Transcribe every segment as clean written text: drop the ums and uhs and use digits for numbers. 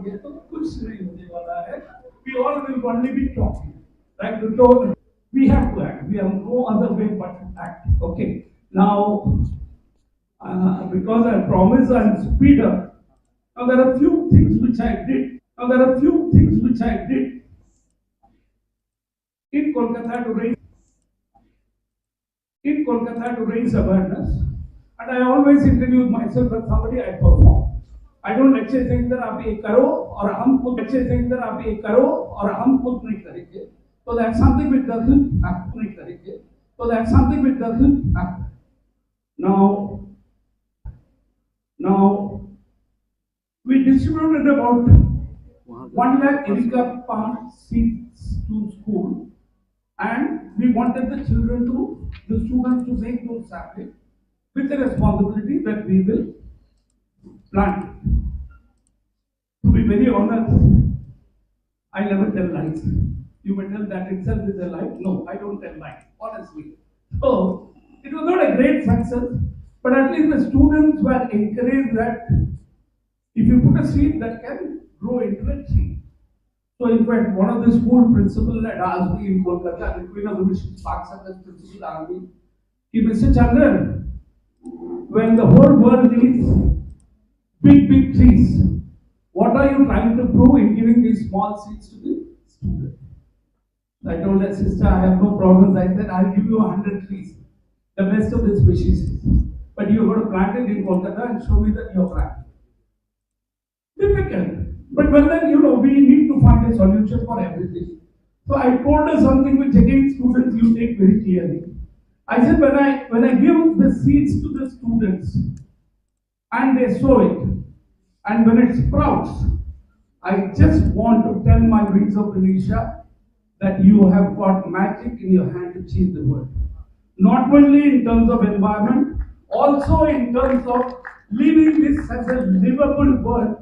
ये तो कुछ नहीं होने वाला है. We all will only be talking. Like the told, we have to act. We have no other way but to act. Okay. Now, because I promised I'll speed up. Now there are few things which I did. Now there are few things which I did in Kolkata to raise awareness. And I always introduce myself as somebody I perform. I don't lecture saying that आप ये करो और हम खुद lecture saying that आप ये करो और हम खुद नहीं करेंगे. So that's something which doesn't happen नहीं करेंगे. So that's something which doesn't happen. Now, now we distributed about 1 lakh Erika Palm seats to school, and we wanted the students to make those saplings with the responsibility that we will plant it. To be very honest, I never tell lies. You may tell that itself is a lie. No, I don't tell lies, honestly. So, it was not a great success, but at least the students were encouraged that if you put a seed that can grow into a tree. So in fact, one of the school principal had asked me in Kolkata, the Queen of the Mission Park Service principal asked me, Mr. Chandran, when the whole world needs big trees, what are you trying to prove in giving these small seeds to the student? I told her, sister, I have no problems. I said, I'll give you 100 trees, the best of the species. But you're going to plant it in Kolkata and show me that you're planting. Difficult. But well then, we need to find a solution for everything. So I told her something which again students you take very clearly. I said when I give the seeds to the students and they sow it, and when it sprouts, I just want to tell my Wings of Venetia that you have got magic in your hand to change the world. Not only in terms of environment, also in terms of leaving this as a livable world,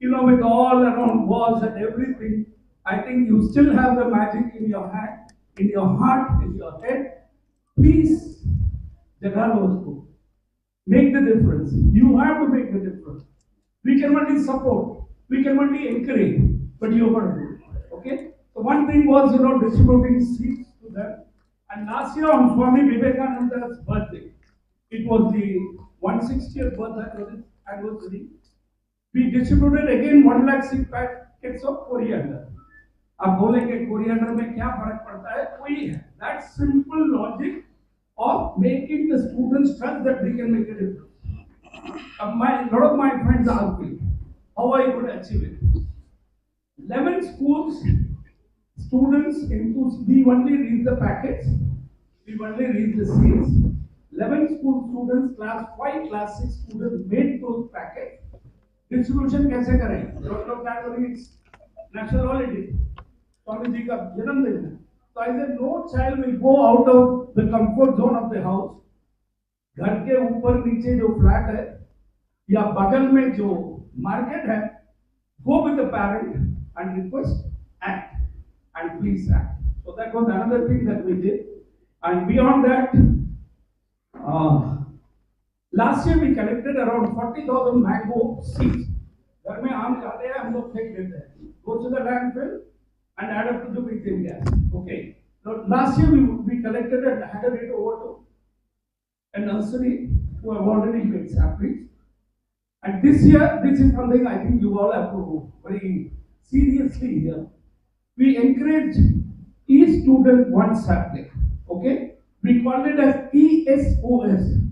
with all around walls and everything. I think you still have the magic in your hand, in your heart, in your head. Please, Jagalosko, make the difference. You have to make the difference. We can only support, we can only encourage, but you have to do it. Okay? So one thing was, distributing seeds to them. And last year on Swami Vivekananda's birthday, it was the 160th birthday anniversary. We distributed again 1 lakh seed packets of coriander. आप बोलेंगे coriander में क्या फर्क पड़ता है? कोई है. That simple logic of making the students trust that they can make a difference. A lot of my friends ask me how I could achieve it. 11 schools, students we only read the packets, we only read the seeds. 11 school students, class 5, class 6 students made those packets. Distribution कैसे करें? National holiday, Swami ji का जन्मदिन है. So I said no child will go out of the comfort zone of the house. घर के ऊपर नीचे जो फ्लैट है या बगल में जो मार्केट है, go with the parent and request act and please act. So that was another thing that we did. And beyond that, last year we collected around 40,000 mango seeds. घर में आम खाते हैं, हम लोग फेंक देते हैं. Go to the landfill and add up to the methane gas. Okay. So last year we collected and handed it over to a nursery who have already made saplings. And this year, this is something I think you all have to very seriously here. We encourage each student one sapling. Okay. We call it as ESOS.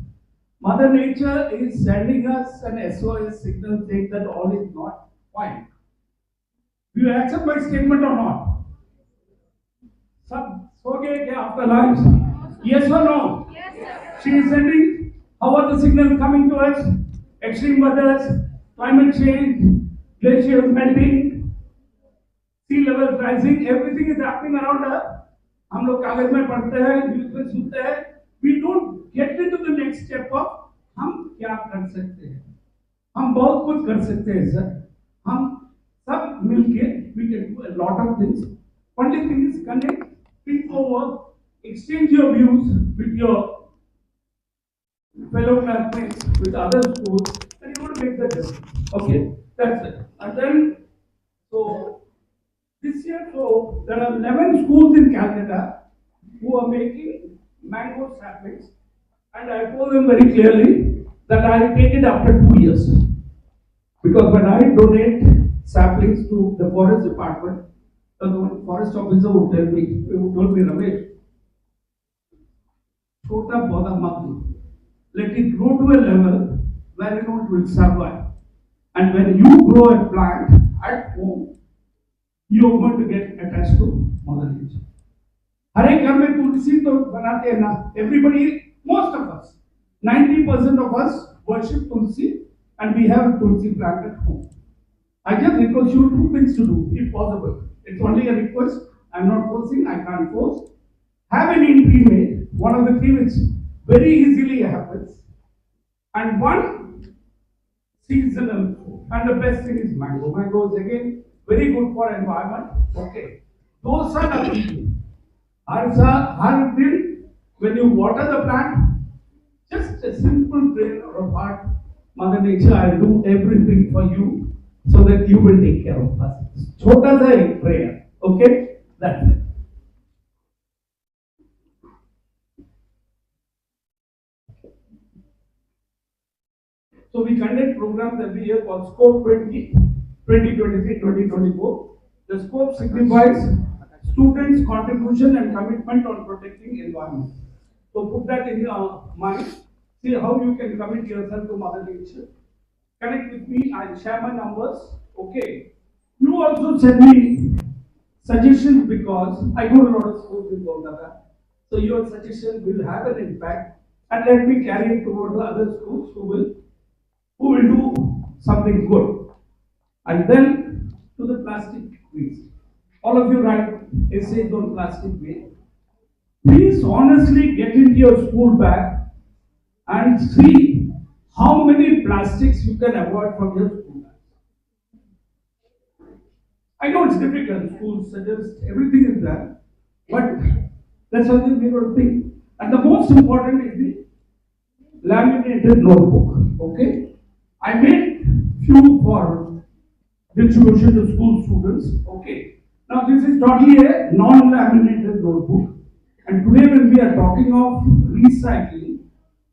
Mother Nature is sending us an SOS signal saying that all is not fine. Do you accept my statement or not? Sab so gaya kya after lunch? Yes or no? Yes, sir. She is sending. How are the signals coming to us? Extreme weathers, climate change, glaciers melting, sea levels rising, everything is happening around us. हम लोग कागज में पढ़ते हैं, news में सुनते हैं. We don't get into the next step of हम क्या कर सकते हैं. हम बहुत कुछ कर सकते हैं सर. हम सब मिलके we can do a lot of things. Only thing is connect, think over, exchange your views with your fellow classmates, with other schools, and you would make the difference. Okay, that's it. And then year, so there are 11 schools in Calcutta who are making mango saplings, and I told them very clearly that I take it after 2 years. Because when I donate saplings to the forest department, the forest officer would tell me, he would tell me, Ramesh, छोटा पौधा मत लो. Let it grow to a level where you know it will survive. And when you grow a plant at home, you are going to get attached to Mother Nature. हर एक घर में तुलसी तो बनाते हैं ना. Everybody, most of us, 90% of us worship tulsi, and we have a tulsi plant at home. I just request you two things to do, if possible. It's only a request. I'm not forcing. I can't force. Have an tree made. One of the tree which very easily happens, and one seasonal food. And the best thing is mango. Mango is again very good for environment. Okay. Those are the things. Har din, when you water the plant, just a simple prayer of heart. Mother Nature, I'll do everything for you so that you will take care of us. Chota sa ek prayer. Okay? That's it. So we conduct programs every year called Scope 20, 2023, 2024. The scope signifies students' contribution and commitment on protecting environment. So put that in your mind. See how you can commit yourself to Mother Nature. Connect with me. I'll share my numbers. Okay. You also send me suggestions because I go to a lot of schools in Kolkata. So your suggestion will have an impact, and let me carry it toward the other schools who will do something good. And then to the plastic waste. All of you write essays on plastic waste. Please honestly get into your school bag and see how many plastics you can avoid from your school bag. I know it's difficult, schools suggest everything is there, but that's something we got to think. And the most important is the laminated notebook. Okay? I made few for distribution to school students. Okay. Now this is totally a non-laminated notebook. And today when we are talking of recycling,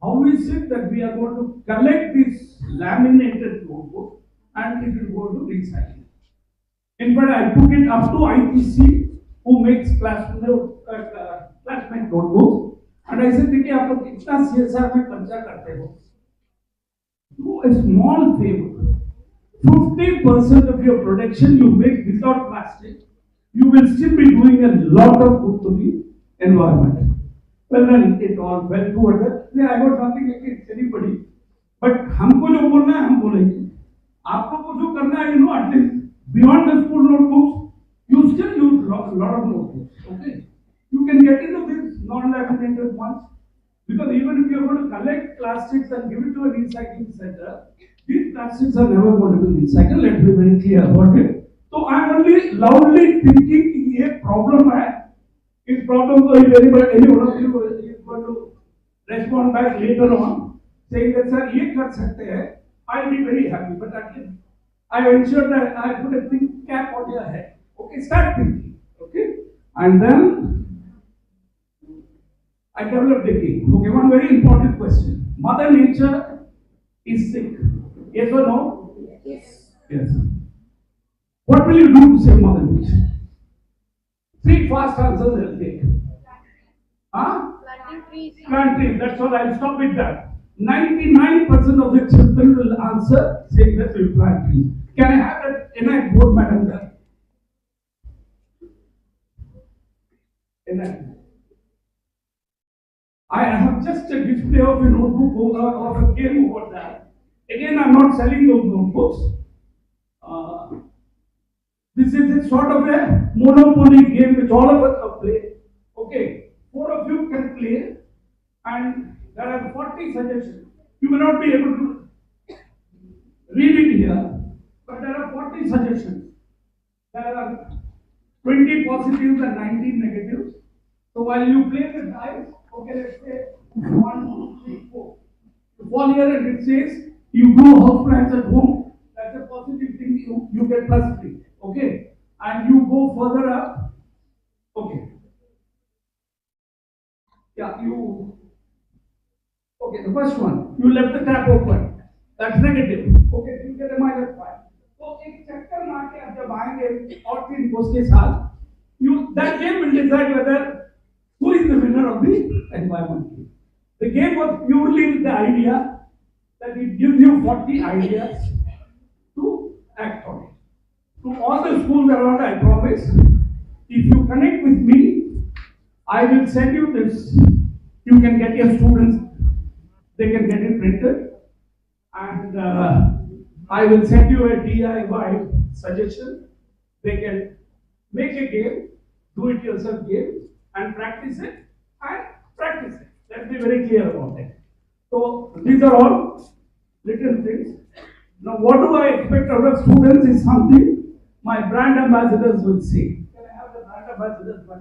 how is it that we are going to collect this laminated notebook and it will go to recycling? In fact, I took it up to ITC, who makes classmate notebooks, and I said, देखिए आप लोग इतना CSR में खर्चा करते हो, do a small favor. 50% of your production you make without plastic, you will still be doing a lot of good to the environment. Well, then it all well toward that. I got nothing against anybody, but हमको जो बोलना है हम बोलेंगे. आपको जो करना है, you know, at least beyond the school notebooks, you still use lot of notebooks. Okay, you can get into this non-laminated ones, because even if you are going to collect plastics and give it to a recycling center, these plastics are never going to be recycled. Let's be very clear about it. So I am only loudly thinking कि ये problem है. इस problem को if any one of you is going to respond back later on saying that sir ये कर सकते हैं, I'll be very happy. But at least I ensure that I put a think cap on your head. Okay, start thinking. Okay, and then I developed a game. Okay, one very important question. Mother Nature is sick. Yes or no? Yes. Yes. What will you do to save Mother Nature? 3 fast answers I'll take. Huh? Planting trees. Plant trees. That's all. I'll stop with that. 99% of the children will answer saying that we plant trees. Can I have that enact board, madam? Enact. I have just a display of a notebook of a game over there. Again, I'm not selling those notebooks. This is a sort of a monopoly game which all of us have played. Okay, 4 of you can play, and there are 40 suggestions. You may not be able to read it here, but there are 40 suggestions. There are 20 positives and 19 negatives. So while you play the dice, okay, let's say 1, 2, 3, 4. You fall here and it says you do house plants at home. That's a positive thing. You get +3. Okay, and you go further up. Okay. Yeah, you. Okay, the first one. You left the tap open. That's negative. Okay, you get a -5. So एक चक्कर मार के आप जब आएंगे और 3 course के साथ, that game will decide whether who is the winner of the environment game. The game was purely with the idea that it gives you 40 ideas to act on it. To all the schools around, I promise, if you connect with me, I will send you this. You can get your students, they can get it printed, and I will send you a DIY suggestion. They can make a game, do it yourself game, and practice it, and practice it. Let's be very clear about it. So these are all little things. Now, what do I expect out of students is something my brand ambassadors will say. Can I have the brand ambassadors? My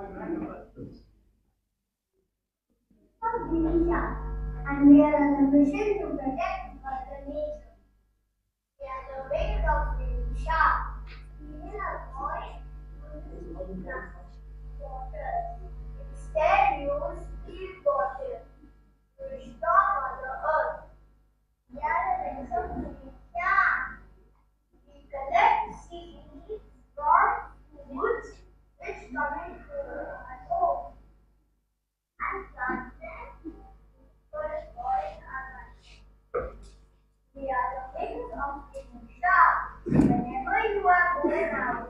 brand ambassadors. And we are on a mission to protect Mother Nature. We are the wings of Nisha. We will avoid using water. Instead, use steel bottles to restore Mother Earth. We are the wings of Nisha. We collect seeds from woods which come into our home and plant them for restoring our life. We are the wings of Nisha. Whenever you are going out,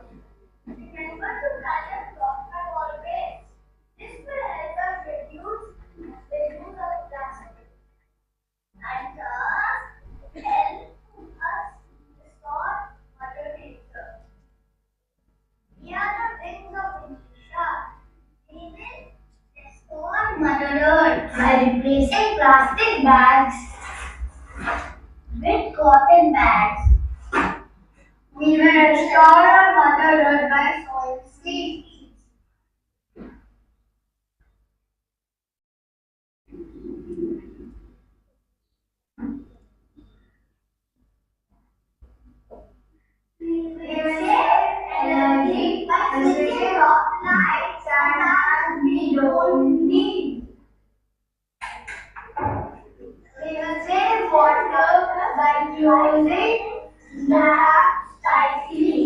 remember to carry a cloth bag always. This will help us reduce the use of plastic and thus help us restore Mother Nature. We are the wings of Nisha. We will restore Mother Earth by replacing plastic bags with cotton bags. We will restore our Mother Earth by sowing seeds. We will save energy by switching off lights and fans we don't need. We will save water by using tap tightly.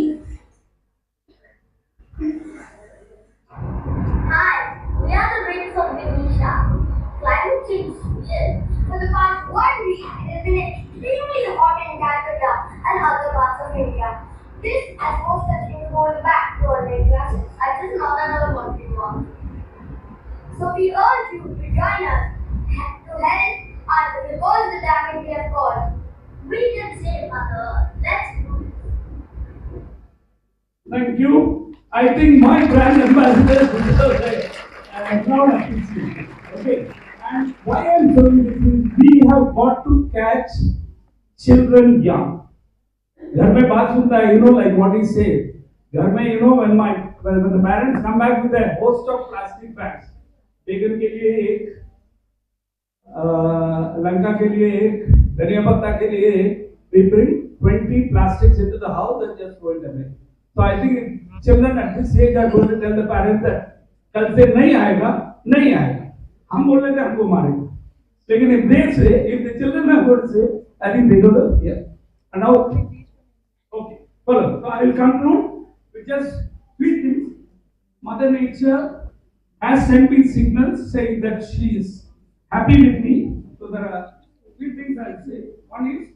Hi, we are the wings of Ganesha. Climate change is real. For the past 1 week, it has been extremely hot in Calcutta and other parts of India. This has forced us into going back to online classes, as is not another working one. So we urge you to join us to help us reverse the damage we have caused. We can save Mother Earth. Let's do it. Thank you. I think my brand ambassador deserves a proud appreciation. Okay. And why I'm showing this is we have got to catch children young. घर में बात सुनता है, like what he said. घर में, when the parents come back with a host of plastic bags, बैगन के लिए एक, लंका के लिए एक, धनिया पत्ता के लिए एक, we bring 20 plastics into the house and just throw it away. So I think children at this age are going to tell the parents that कल से नहीं आएगा, हम बोल रहे थे हमको मारेगा. लेकिन if the children are going to say, I think they don't know. Yeah. And now, okay, follow. So I will conclude with just 3 things. Mother Nature has sent me signals saying that she is happy with me. So there are 3 things I will say. One is,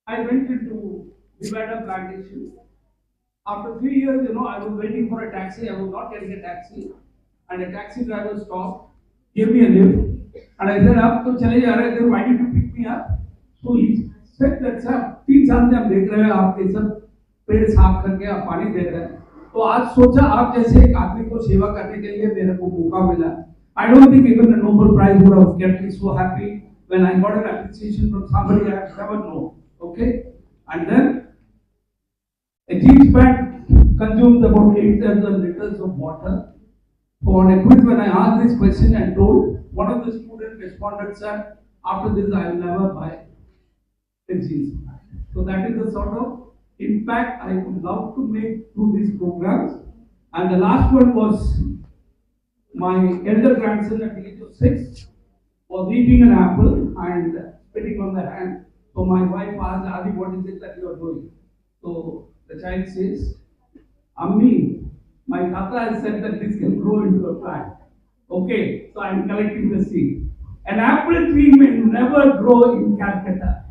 I went into Nevada plantation. After 3 years, I was waiting for a taxi. I was not getting a taxi. And a taxi driver stopped, gave me a lift. And I said, "Aap to chale ja rahe the, why did you pick me up?" So he said that, "Sir, 3 साल से हम देख रहे हैं आप ये सब पेड़ साफ करके आप पानी दे रहे हैं. तो आज सोचा आप जैसे एक आदमी को सेवा करने के लिए मेरे को मौका मिला. I don't think even the Nobel Prize would have kept me so happy when I got an appreciation from somebody I have never known. Okay? And then a jeans bag consumes about 8,000 liters of water. For a quiz, when I asked this question and told, one of the students student responded, sir, after this I will never buy a jeans. So that is the sort of impact I would love to make through these programs. And the last one was my elder grandson at the age of 6 was eating an apple and spitting on the hand. So my wife asked, Adi, what is it that you are doing? So the child says, Ammi, my tata has said that this can grow into a plant. Okay, so I am collecting the seed. An apple tree may never grow in Calcutta,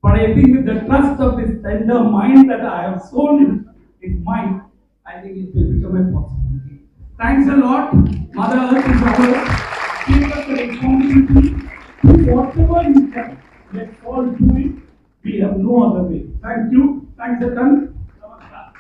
but I think with the trust of this tender mind that I have sown in his mind, I think it will become a possibility. Thanks a lot. Mother Earth is ours. Give us the responsibility to whatever you can. Let's all do it. We have no other way. Thank you. Thanks a ton. Namaskar.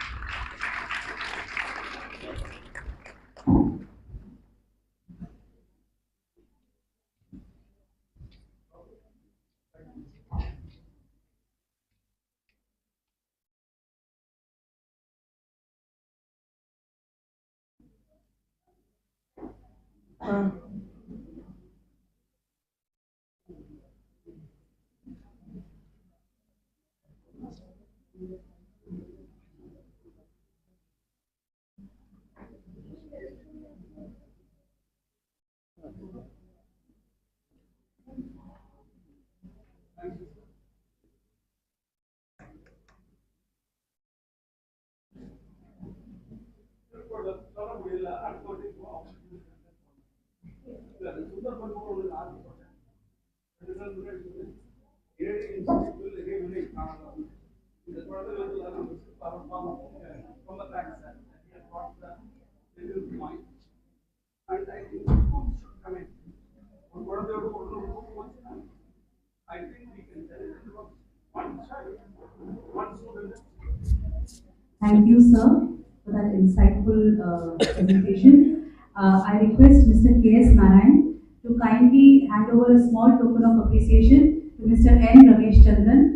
Thank you, sir, for that insightful presentation. I request Mr. K.S. Narayan to kindly hand over a small token of appreciation to Mr. N. Ramesh Chandran.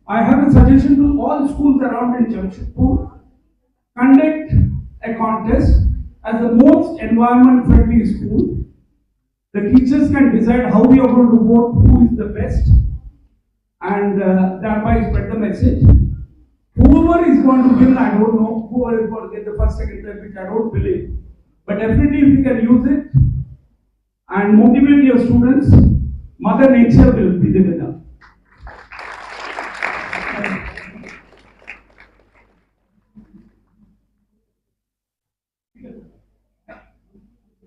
I have a suggestion to all schools around in Jamshedpur. Conduct a contest as the most environment friendly school. The teachers can decide how we are going to vote who is the best and thereby spread the message. Whoever is going to win, I don't know. Whoever is going to get the first, second, third, which I don't believe. But definitely, if you can use it and motivate your students, Mother Nature will be the winner.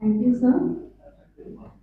Thank you, sir.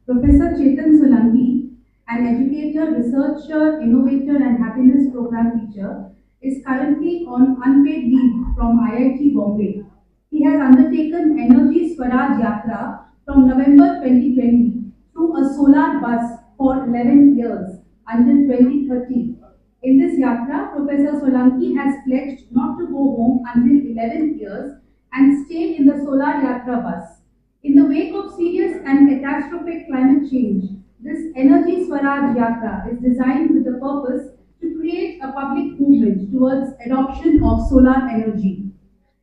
Professor Chetan Solanki, an educator, researcher, innovator, and happiness program teacher, is currently on unpaid leave from IIT Bombay. He has undertaken Energy Swaraj Yatra from November 2020 through a solar bus for 11 years until 2030. In this yatra, Professor Solanki has pledged not to go home until 11 years and stay in the solar yatra bus. In the wake of serious and catastrophic climate change, this Energy Swaraj Yatra is designed with the purpose to create a public movement towards adoption of solar energy.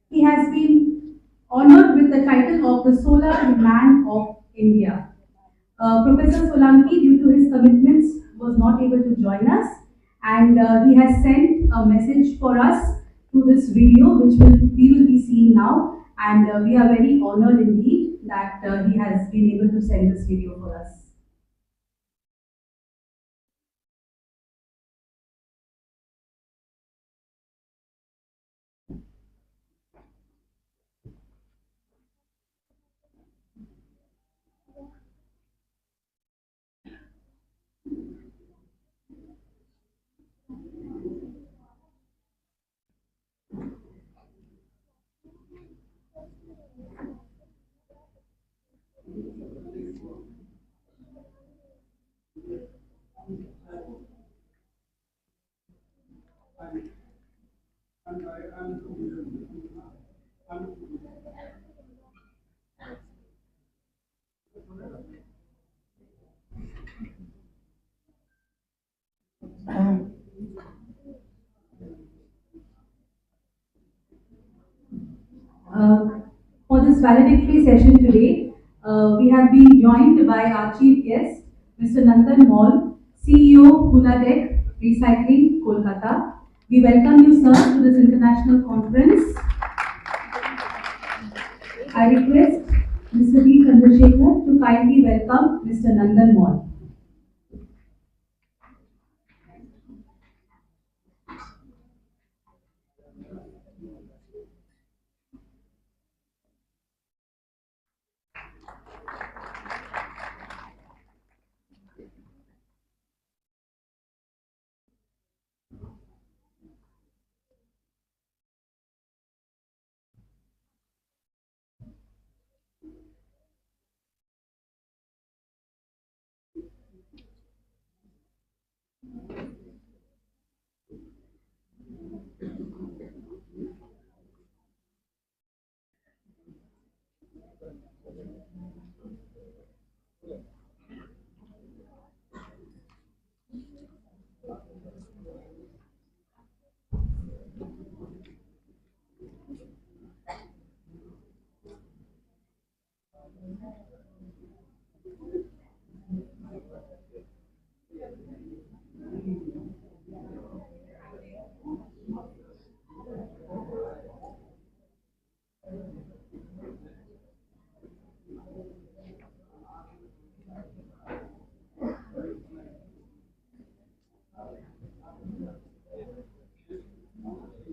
He has been honored with the title of the Solar Man of India. Professor Solanki, due to his commitments, was not able to join us, and he has sent a message for us through this video, which we will be seeing now. And we are very honored indeed that he has been able to send this video for us. For this valedictory session today, we have been joined by our chief guest, Mr. Nandan Mall, CEO, Huladec Recycling, Kolkata. We welcome you, sir, to this international conference. I request Mr. B. Chandrasekhar to kindly welcome Mr. Nandan Mall.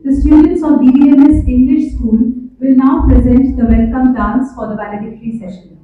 The students of DBMS English School will now present the welcome dance for the valedictory session.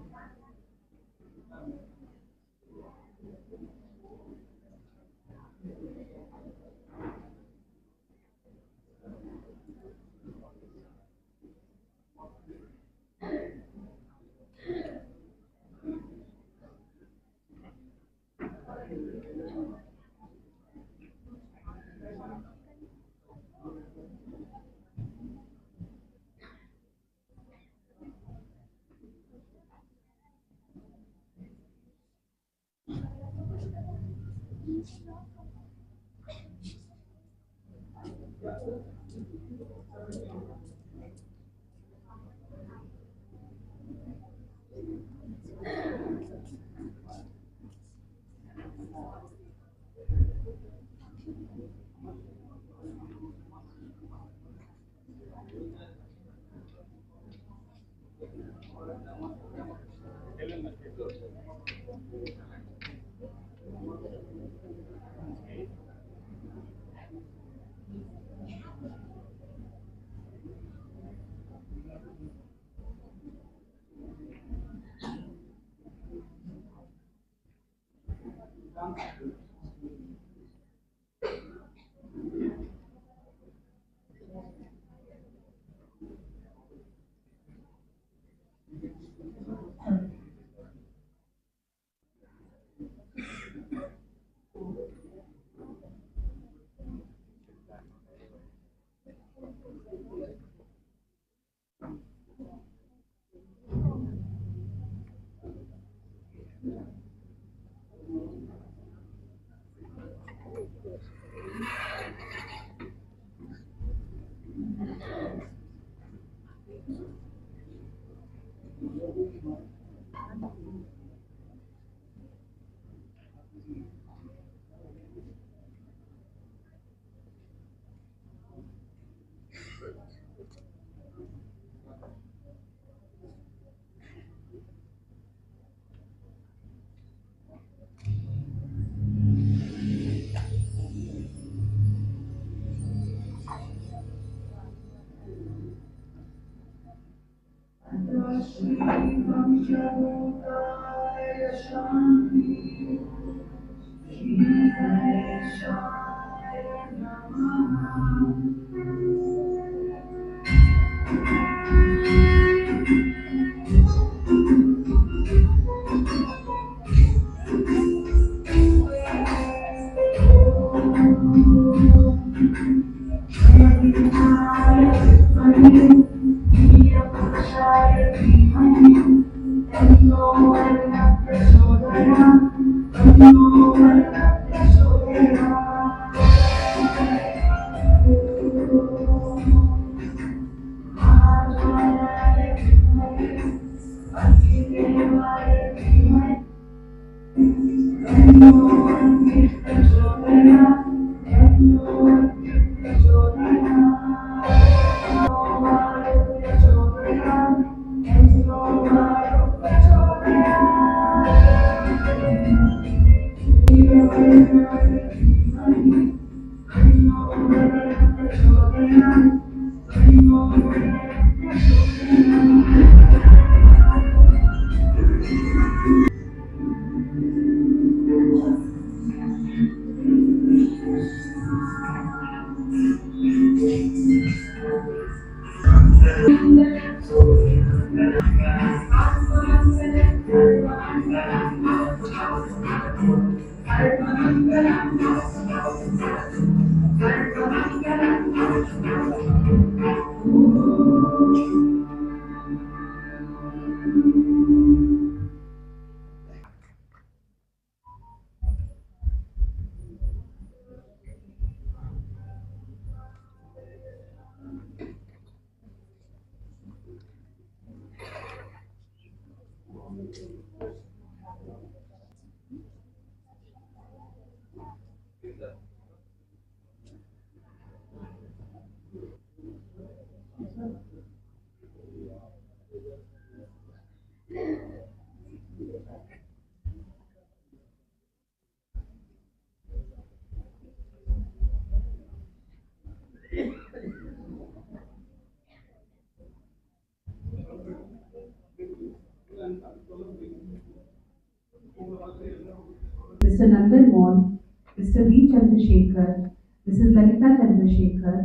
Mr. Nandan Mohan, Mr. V. Chandrasekhar, Mrs. Lalita Chandrasekhar,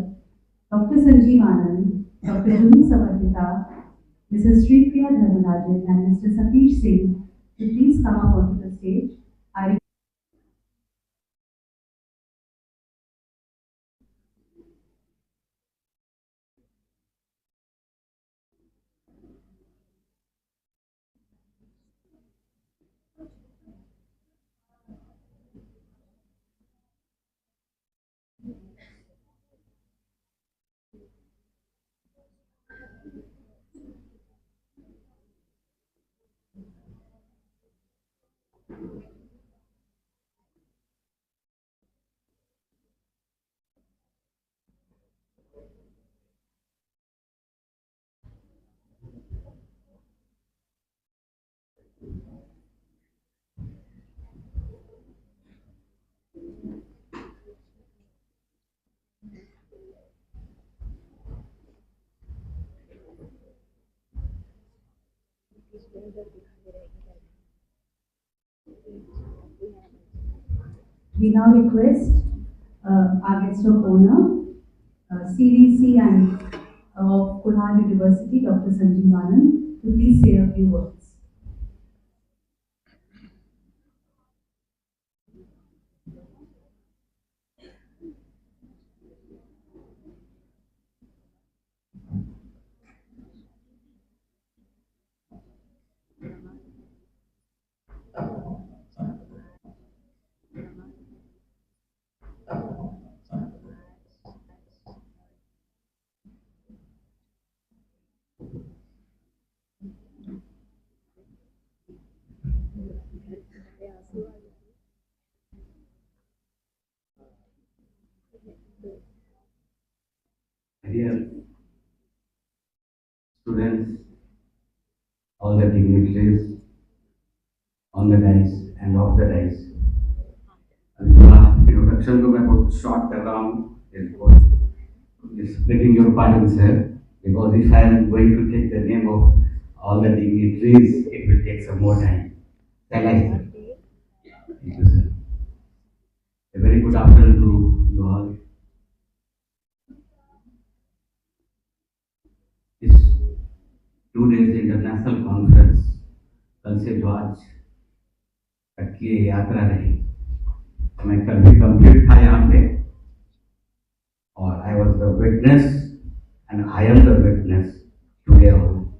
Dr. Sanjeev Anand, Dr. Juni Savarpita, Mrs. Sripriya Dharmarajan, and Mr. Satish Singh to please come up onto the stage. I We now request our guest of honor, CDC and of Kulhar University, Dr. Sanjeev Anand, to please say a few words. Dear students, all the dignitaries on the dais and off the dais. अभी थोड़ा introduction तो मैं बहुत short कर रहा हूँ. Is begging your pardon, sir, because if I am going to take the name of all the dignitaries, it will take some more time. Shall I, sir? Thank you, sir. A very good afternoon to you all. This 2 days international conference कल से जो आज तक की ये यात्रा रही, मैं कल भी कंप्लीट था यहाँ पे और I was the witness and I am the witness today also.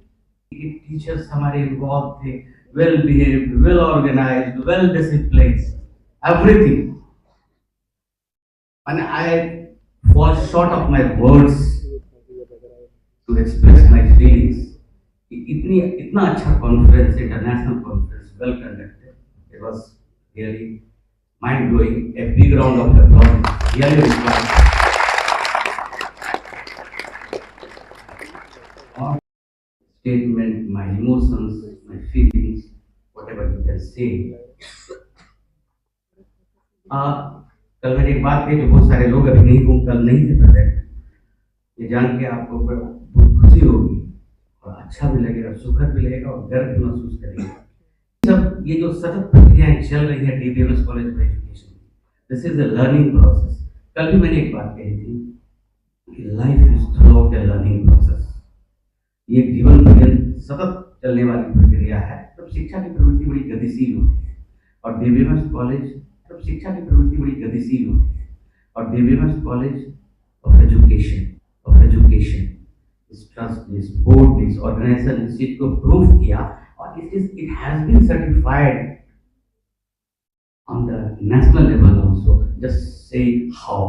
Teachers हमारे involved थे, well behaved, well organized, well disciplined, everything. And I fall short of my words to express my feelings. इतना अच्छा conference, international conference, well conducted. It was really mind blowing. A big round of applause really required. Or statement, my emotions, my feelings, whatever you can say. कल मैंने एक बात कही जो बहुत सारे लोग अभी नहीं कल नहीं थे प्रेजेंट, ये जान के आपको बहुत खुशी होगी और अच्छा भी लगेगा, सुखद भी लगेगा और गर्व भी महसूस करेंगे। सब ये जो सतत प्रक्रियाएं चल रही है DBMS college of education, this is a learning process. कल भी मैंने एक बात कही थी कि life is through out a learning process. ये जीवन पर्यंत सतत चलने वाली प्रक्रिया है। तब शिक्षा की प्रवृत्ति बड़ी गतिशील होती है और डीबीएमएस कॉलेज तब शिक्षा की प्रवृत्ति बड़ी गतिशील होती है और डीबीएमएस कॉलेज ऑफ एजुकेशन इस ट्रस्ट इस बोर्ड इस ऑर्गेनाइजेशन इस चीज को प्रूव किया और it has been certified on the national level also. Just say how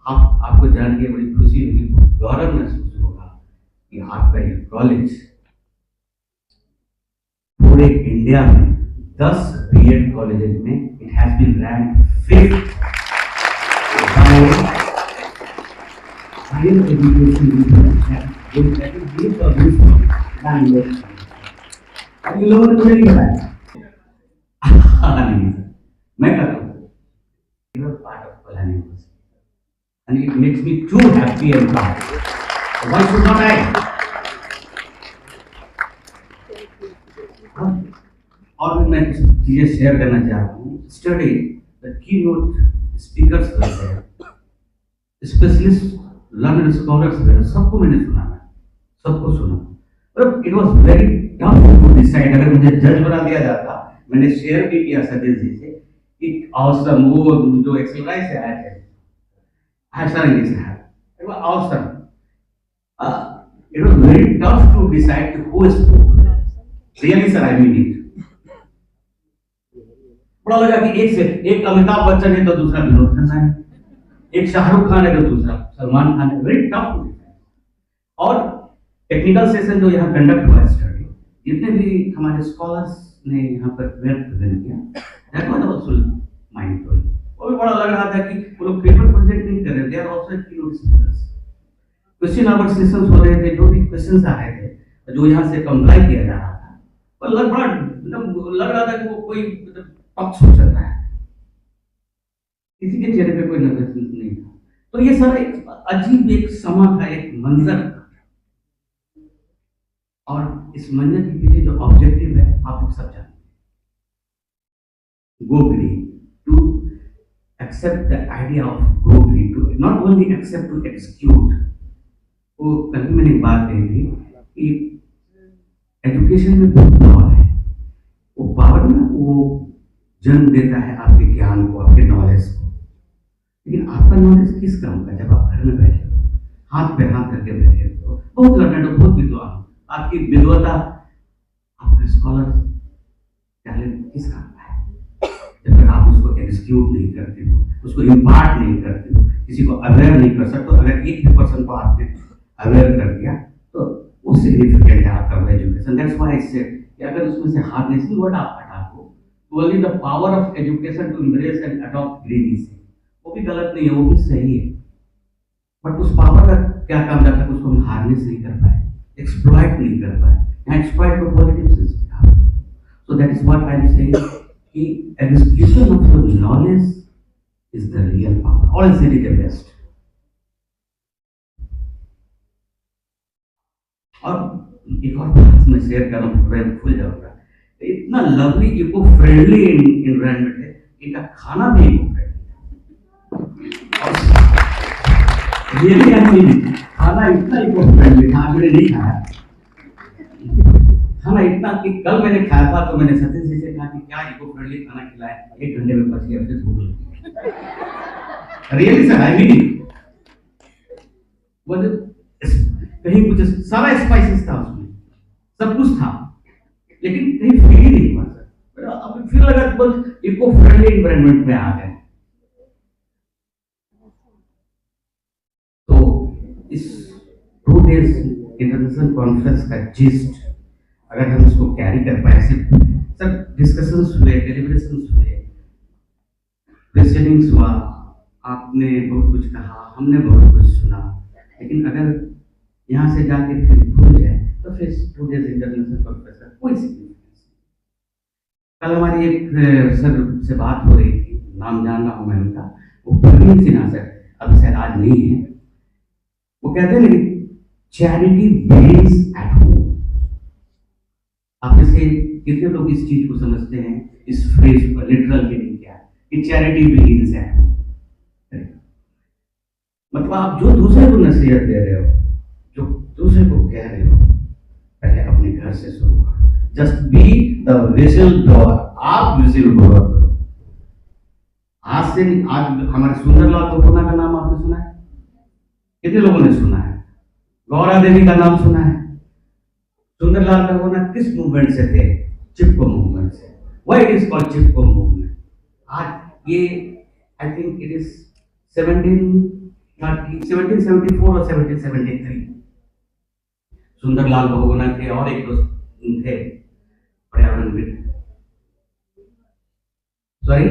आपको जान के बड़ी खुशी होगी, गौरव महसूस होगा कि आपका ये कॉलेज पूरे इंडिया में 10 बीएड कॉलेजेस में it has been rank 5th higher education that is based on this language. अब ये लोगों ने मुझे नहीं बताया। नहीं मैं कर रहा हूँ। You are part of Kalani University and it makes me too happy and proud. So why should not I? और मैं कुछ चीजें शेयर करना चाह रहा हूँ। Study the key note speakers करते हैं, स्पेशलिस्ट लर्नर स्कॉलर्स वगैरह सबको मैंने सुना, मैं सबको सुना। पर it was very tough to decide. अगर मुझे जज बना दिया जाता, मैंने शेयर भी किया सतीश जी से कि ऑसम वो जो एक्सरसाइज से आए थे ऐसा नहीं है, it was awesome. It was very tough to decide who spoke really sir, I mean it. बड़ा लगा कि एक अमिताभ बच्चन है तो दूसरा विनोद खन्ना है, एक शाहरुख खान है तो दूसरा सलमान खान है। Very tough to decide. और टेक्निकल सेशन जो यहाँ कंडक्ट हुआ स्टडी, जितने भी हमारे स्कॉलर्स ने यहाँ पर प्रेजेंट किया, that was also mind blowing. वो भी बड़ा लग रहा था कि वो लोग पेपर प्रोजेक्ट नहीं कर रहे थे, also keynote speakers. Question hour sessions हो रहे थे, जो भी क्वेश्चंस आ रहे थे जो यहाँ से कंप्लाई किया जा रहा था, पर लग रहा था कि वो कोई टॉक शो चल रहा है, किसी के चेहरे पे कोई नर्वसनेस नहीं था। तो ये सारा एक अजीब एक समा था, एक मंजर था। और इस मंजर के पीछे जो ऑब्जेक्टिव है आप लोग सब जानते हैं, go green, to accept the idea of go green, to not only accept to execute. वो कल भी मैंने एक बात कही थी कि एजुकेशन में बहुत पावर है। वो पावर ना वो जन्म देता है आपके ज्ञान को, आपके नॉलेज को, लेकिन आपका नॉलेज किस काम का? जब आप घर में बैठे हो, हाथ पे हाथ करके बैठे हो, बहुत लर्नर हो, बहुत विद्वान, आपकी विद्वता, आपका स्कॉलर टैलेंट किस काम का है? जब तक आप उसको एग्जीक्यूट नहीं करते हो, उसको इम्पार्ट नहीं करते हो, किसी को अवेयर नहीं कर सकते। अगर एक भी पर्सन को आपने अवेयर कर दिया तो वो सिग्निफिकेंट है आपका education. That's why I said कि अगर उसमें से हार्डनेस वर्ड आप हटा दो, only the power of education to embrace and adopt green से, वो भी गलत नहीं है, वो भी सही है। बट उस पावर का क्या काम, जब तक उसको हम हार्नेस नहीं कर पाए, एक्सप्लॉइट नहीं कर पाए, यहाँ एक्सप्लॉइट को पॉजिटिव सेंस में कहा। So that is what I am saying कि execution of your knowledge is the real power, और इज इट द बेस्ट। और एक और बात मैं शेयर कर रहा हूँ, मैं भूल जाऊंगा। इतना लवली इको फ्रेंडली एनवायरनमेंट है, इनका खाना भी इको फ्रेंडली। खाना इतना इको फ्रेंडली था, मैंने नहीं खाया खाना इतना कि कल मैंने खाया था तो मैंने सतीश जी से कहा कि क्या इको फ्रेंडली खाना खिलाए, 1 घंटे में पच गया, फिर भूख लगी। रियली सर, आई मीन कहीं कुछ सारा स्पाइसेस था उसमें, सब कुछ था, लेकिन कहीं फील ही नहीं हुआ सर। अब फील लगा बस इको फ्रेंडली एनवायरनमेंट में आ गए। तो इस 2 days इंटरनेशनल कॉन्फ्रेंस का जिस्ट अगर हम इसको कैरी कर पाए, सर डिस्कशंस हुए, डेलिब्रेशंस हुए, क्वेश्चनिंग्स हुआ, आपने बहुत कुछ कहा, हमने बहुत कुछ सुना, लेकिन अगर यहाँ से जाके फिर भूल जाए तो फिर टुडेज इंटरनेशनल कॉन्फ्रेंस का कोई सिग्निफिकेंस नहीं। कल हमारी एक सर से बात हो रही थी, नाम जान रहा हूँ मैं उनका, वो प्रवीण सिन्हा सर, अब शायद आज नहीं है। वो कहते हैं लेकिन चैरिटी बिगिंस एट होम। आप इसके कितने लोग इस चीज को समझते हैं, इस फ्रेज को लिटरल मीनिंग क्या है कि चैरिटी बिगिंस एट होम। मतलब आप जो दूसरे को नसीहत दे रहे हो, जो दूसरे को कह रहे हो, पहले अपने घर से शुरू करो। Just be the vigil blower, आप विजिल ब्लोअर करो। आज से आज हमारे सुंदरलाल बोपन्ना का नाम आपने सुना है? कितने लोगों ने सुना है? गौरा देवी का नाम सुना है? सुंदरलाल बोपन्ना किस मूवमेंट से थे? चिपको मूवमेंट से। Why it is called Chipko movement? आज ये आई थिंक इट इज 1774 और 1773। सुंदरलाल बहुगुणा थे और एक दो थे पर्यावरणविद। Sorry,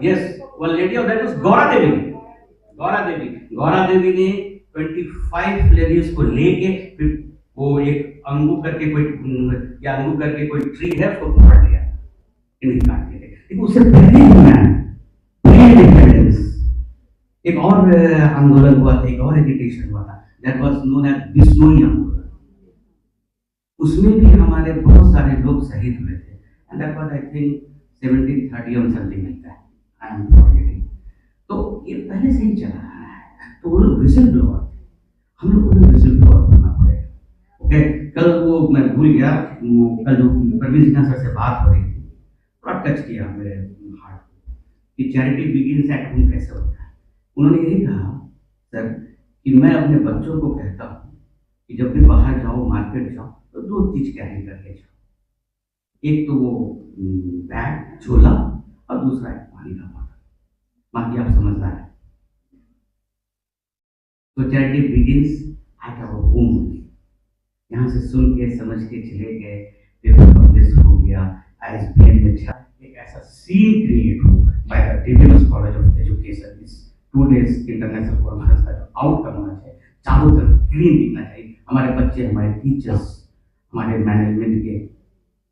yes, one lady of that was Gaura Devi. Gaura Devi ने 25 लेडीज को लेके फिर वो एक अंगू करके कोई ट्री है उसको पकड़ लिया, इन्हें काट दिया। लेकिन उससे पहले प्री इंडिपेंडेंस एक और आंदोलन हुआ था, एक और एजिटेशन हुआ था, that was known as Bishnoi आंदोलन। उसमें भी हमारे बहुत सारे लोग शहीद हुए थे, and that was I think 1730 और something like that, I am forgetting. तो ये पहले से ही चला आ रहा है। तो वो लोग विजिल ब्लोअर थे, हम लोग को भी विजिल ब्लोअर बनना पड़ेगा। ओके, कल वो मैं भूल गया, कल जो प्रवीण सिन्हा सर से बात हो रही थी, थोड़ा टच किया मेरे हार्ट को कि चैरिटी बिगिंस एट होम कैसे होता है। उन्होंने यही कहा सर कि मैं अपने बच्चों को कहता हूँ कि जब भी बाहर जाओ, मार्केट जाओ, तो दो चीज कैरी करके जाओ। एक तो वो बैग, झोला, और दूसरा एक पानी का बॉटल। बाकी आप समझदार हैं। तो charity begins at our home. यहाँ से सुन के समझ के चले गए, पेपर पब्लिश हो गया, ISBN में एक ऐसा सीन क्रिएट हो by the Devinius College of education. इस 2 days इंटरनेशनल कॉन्फ्रेंस का जो आउटकम होना चाहिए, चारों तरफ क्लीन दिखना चाहिए। हमारे बच्चे, हमारे टीचर्स, हमारे मैनेजमेंट के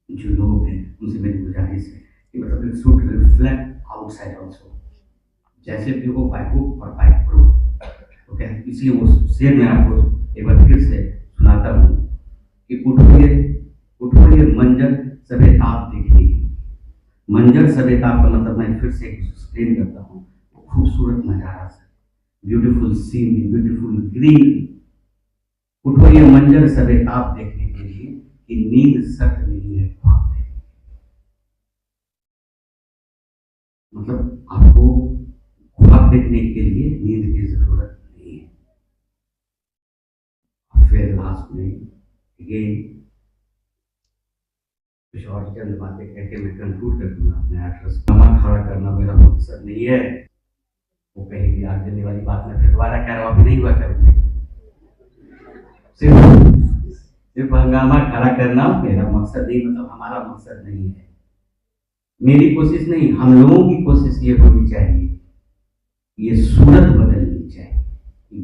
जो लोग हैं, उनसे मेरी गुजारिश है कि मतलब it should reflect outside also. जैसे भी हो, बाय बुक और बाय प्रूफ। ओके, इसलिए वो शेर मैं आपको एक बार फिर से सुनाता हूँ कि उठोए मंजर सबे ताप देखने की। मंजर सबे ताप का मतलब मैं फिर से एक्सप्लेन करता हूँ। खूबसूरत नजारा sir, beautiful scenery, beautiful greenery. उठो ये मंजर सबे ताप देखने के लिए कि नींद सख्त नहीं है, ख्वाब देखने। मतलब आपको ख्वाब देखने के लिए नींद की जरूरत नहीं है। फिर लास्ट में अगेन कुछ और चंद बातें कह के मैं कंक्लूड कर दूंगा अपने एड्रेस। नमक खड़ा करना मेरा मकसद नहीं है। वो कहेगी आग देने वाली बात मैं फिर दोबारा कह रहा हूँ, अभी नहीं हुआ करूँगी। सिर्फ हंगामा खड़ा करना मेरा मकसद नहीं, मतलब हमारा मकसद नहीं है। मेरी कोशिश नहीं, हम लोगों की कोशिश ये होनी चाहिए, ये सूरत बदलनी चाहिए,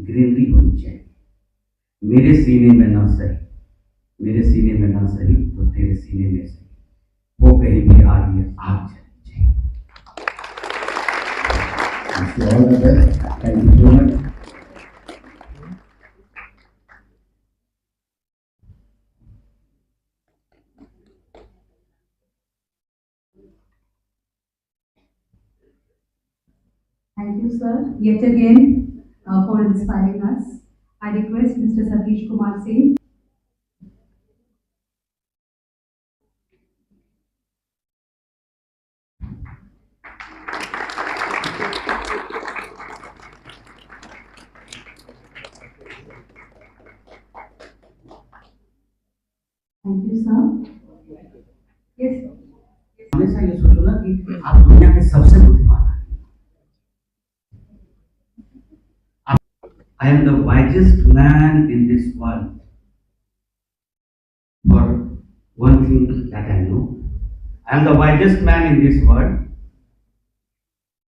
ग्रीनरी होनी चाहिए। मेरे सीने में ना सही, मेरे सीने में ना सही तो तेरे सीने में सही, वो कहीं भी आ रही है, आग चलनी चाहिए। All the best. Thank you so much. Thank you, sir, yet again for inspiring us. I request Mr. Satish Kumar Singh. Thank you, sir. Yes, sir. हमेशा ये सोचो ना कि आप दुनिया के सबसे बुद्धिमान हैं। I am the wisest man in this world. For one thing that I know, I am the wisest man in this world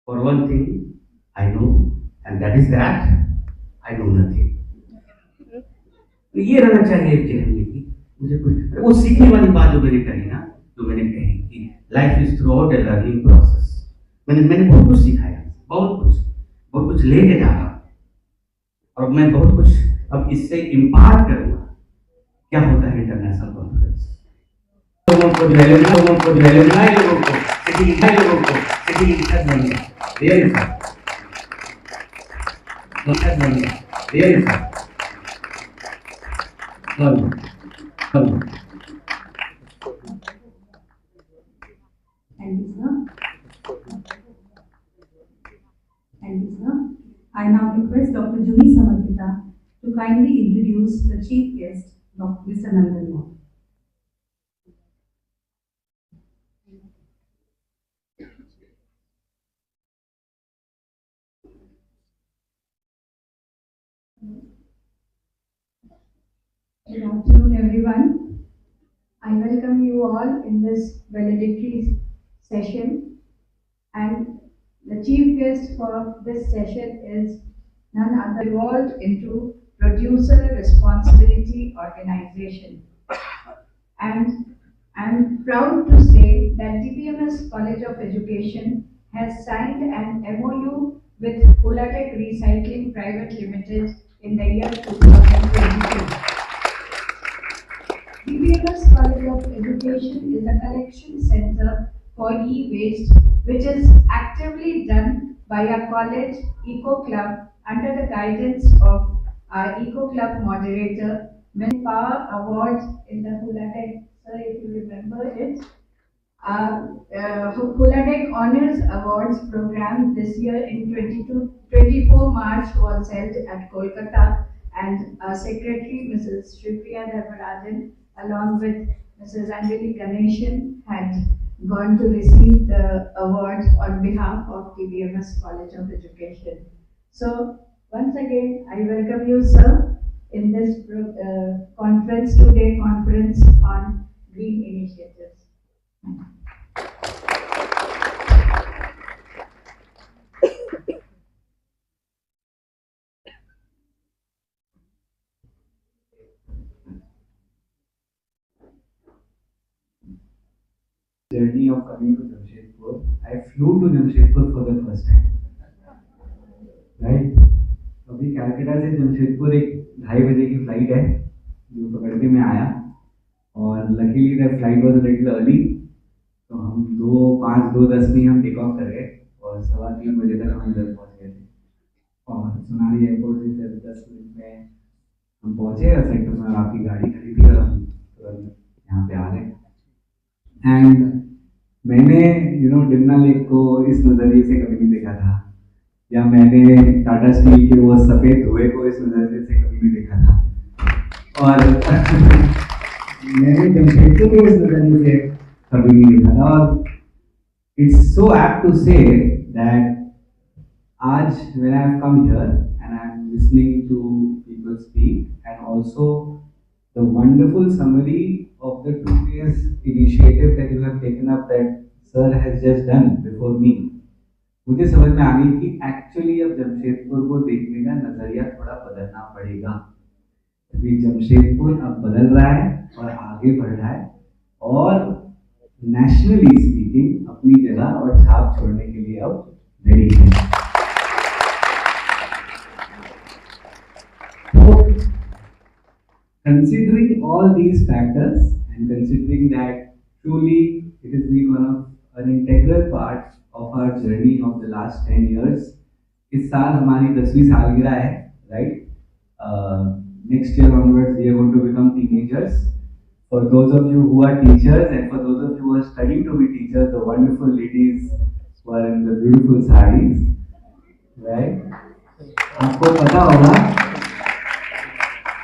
For one thing, I know, and that is that I know nothing. तो ये रहना चाहिए कहने की मुझे कुछ वो सीखने वाली बात जो मैंने कही ना, जो मैंने कही कि life is through out A learning process. मैंने बहुत कुछ सीखा है, बहुत कुछ लेके जा रहा हूँ, और मैं बहुत कुछ अब इससे इम्पार्ट करूंगा। क्या होता है इंटरनेशनल कॉन्फ्रेंस? लोगों को Thank you, sir. Thank you, sir. I now request Dr. Jumi Samarpita to kindly introduce the chief guest, Dr. Mr. Nandan Mohan. Good afternoon, everyone. I welcome you all in this valedictory session, and the chief guest for this session is none other evolved into Producer Responsibility Organization. And I'm proud to say that DBMS College of Education has signed an MOU with Hulatech Recycling Private Limited in the year 2022. DBMS College of Education is a collection center for e-waste, which is actively done by a college eco club under the guidance of our eco club moderator, Min Power Award in the Hulatech, sir, if you remember it. Hulatech Honors Awards program this year in 24 March was held at Kolkata, and our secretary, Mrs. Shripriya Dharmarajan, along with Mrs. Anjali Ganeshan, had gone to receive the award on behalf of DBMS College of Education. So, once again, I welcome you, sir, in this conference, two-day conference on green initiatives. Journey of coming to Jamshedpur. I flew to Jamshedpur for the first time. Right? अभी कैलकाटा से जमशेदपुर एक 2:30 बजे की flight है जो पकड़ के मैं आया, और luckily that flight was little early, तो हम 2:05-2:10 में हम टेक ऑफ कर गए और 3:15 बजे तक हम इधर पहुंच गए थे। और सोनाली एयरपोर्ट से 10 मिनट में हम पहुंचे और सेक्टर में आपकी गाड़ी खड़ी थी और हम तुरंत यहाँ पे आ गए। एंड मैंने डिमना लेक को इस नज़रिए से कभी नहीं देखा था, या मैंने टाटा स्टील के वो सफ़ेद धुएं को इस नज़रिए से कभी नहीं देखा था, और मैंने जमशेदपुर को इस नज़रिए से कभी नहीं देखा था। और it's so apt to say that आज when I have come here and I am listening to people speak and also the wonderful summary of the 2 days initiative that you have taken up that sir has just done before me, मुझे समझ में आ गई कि actually अब जमशेदपुर को देखने का नजरिया थोड़ा बदलना पड़ेगा, क्योंकि जमशेदपुर अब बदल रहा है और आगे बढ़ रहा है और नेशनली स्पीकिंग अपनी जगह और छाप छोड़ने के लिए अब रेडी है। Considering all these factors and considering that truly it has been one of an integral part of our journey of the last 10 years, इस साल हमारी 10वीं सालगिरह है, right? Next year onwards we are going to become teenagers. For those of you who are teachers and for those of you who are studying to be teachers, the wonderful ladies who are in the beautiful sarees, right?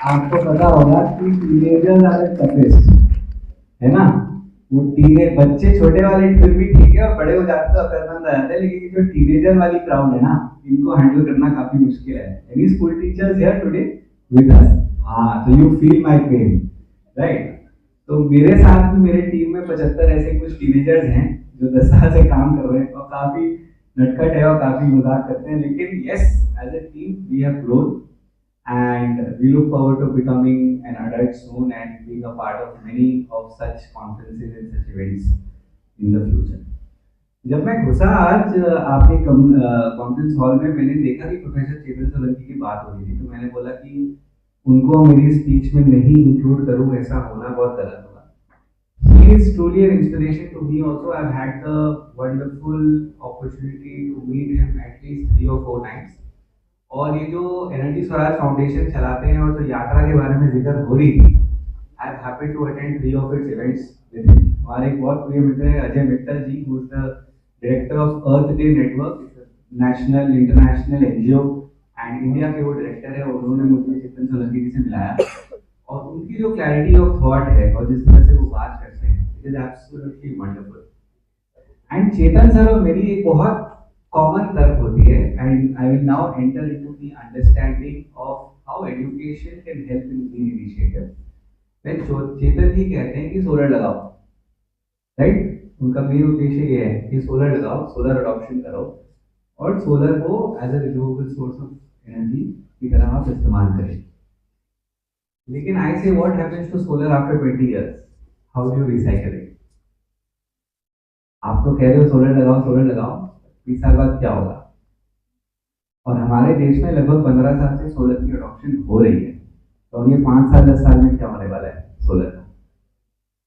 आपको पता होगा कि teenagers are the toughest, है ना? वो teenage बच्चे छोटे वाले फिर भी ठीक है और बड़े हो जाते तो अकलमंद आ जाते हैं, लेकिन जो टीनेजर वाली क्राउड है ना, इनको हैंडल करना काफी मुश्किल है। Any school teachers here today with us? हाँ, तो you feel my pain, right? तो मेरे साथ भी मेरे टीम में 75 ऐसे कुछ टीनेजर्स हैं जो 10 साल से काम कर रहे हैं और काफी नटखट है और काफी मजाक करते हैं, लेकिन yes, as a team we have grown and we look forward to becoming an adult soon and being a part of many of such conferences and such events in the future. जब मैं घुसा आज आपके conference hall में, मैंने देखा कि professor चेतन सोलंकी की बात हो रही थी, तो मैंने बोला कि उनको मेरी स्पीच में नहीं इंक्लूड करूं, ऐसा होना बहुत गलत होगा. He is truly an inspiration to me also. I've had the wonderful opportunity to meet him at least 3 or 4 times. और ये जो एनर्जी स्वराज फाउंडेशन चलाते हैं और जो यात्रा के बारे में जिक्र हो रही थी, I have happened to attend 3 of its events with him. हमारे एक बहुत प्रिय मित्र है अजय मित्तल जी, who is the director of Earth Day Network, national international NGO, and India के वो डायरेक्टर है. उन्होंने मुझे चेतन सोलंकी जी से मिलाया और उनकी जो क्लैरिटी ऑफ थॉट है और जिस तरह से वो बात करते हैं, it is absolutely wonderful. And Chetan sir और मेरी एक बहुत कॉमन तर्क होती है, and I will now enter into the understanding of how education can help in green initiative. Chetan ji कहते हैं कि सोलर लगाओ, राइट? उनका मेन उद्देश्य ये है कि सोलर लगाओ, सोलर अडॉप्शन करो और सोलर को as a renewable source of energy की तरह आप इस्तेमाल करें. लेकिन I say what happens to solar after 20 years? How do you recycle it? आप तो कह रहे हो सोलर लगाओ, 20 साल बाद क्या होगा? और हमारे देश में लगभग 15 साल से सोलर की अडॉप्शन हो रही है, तो ये 5 साल 10 साल में क्या होने वाला है सोलर का,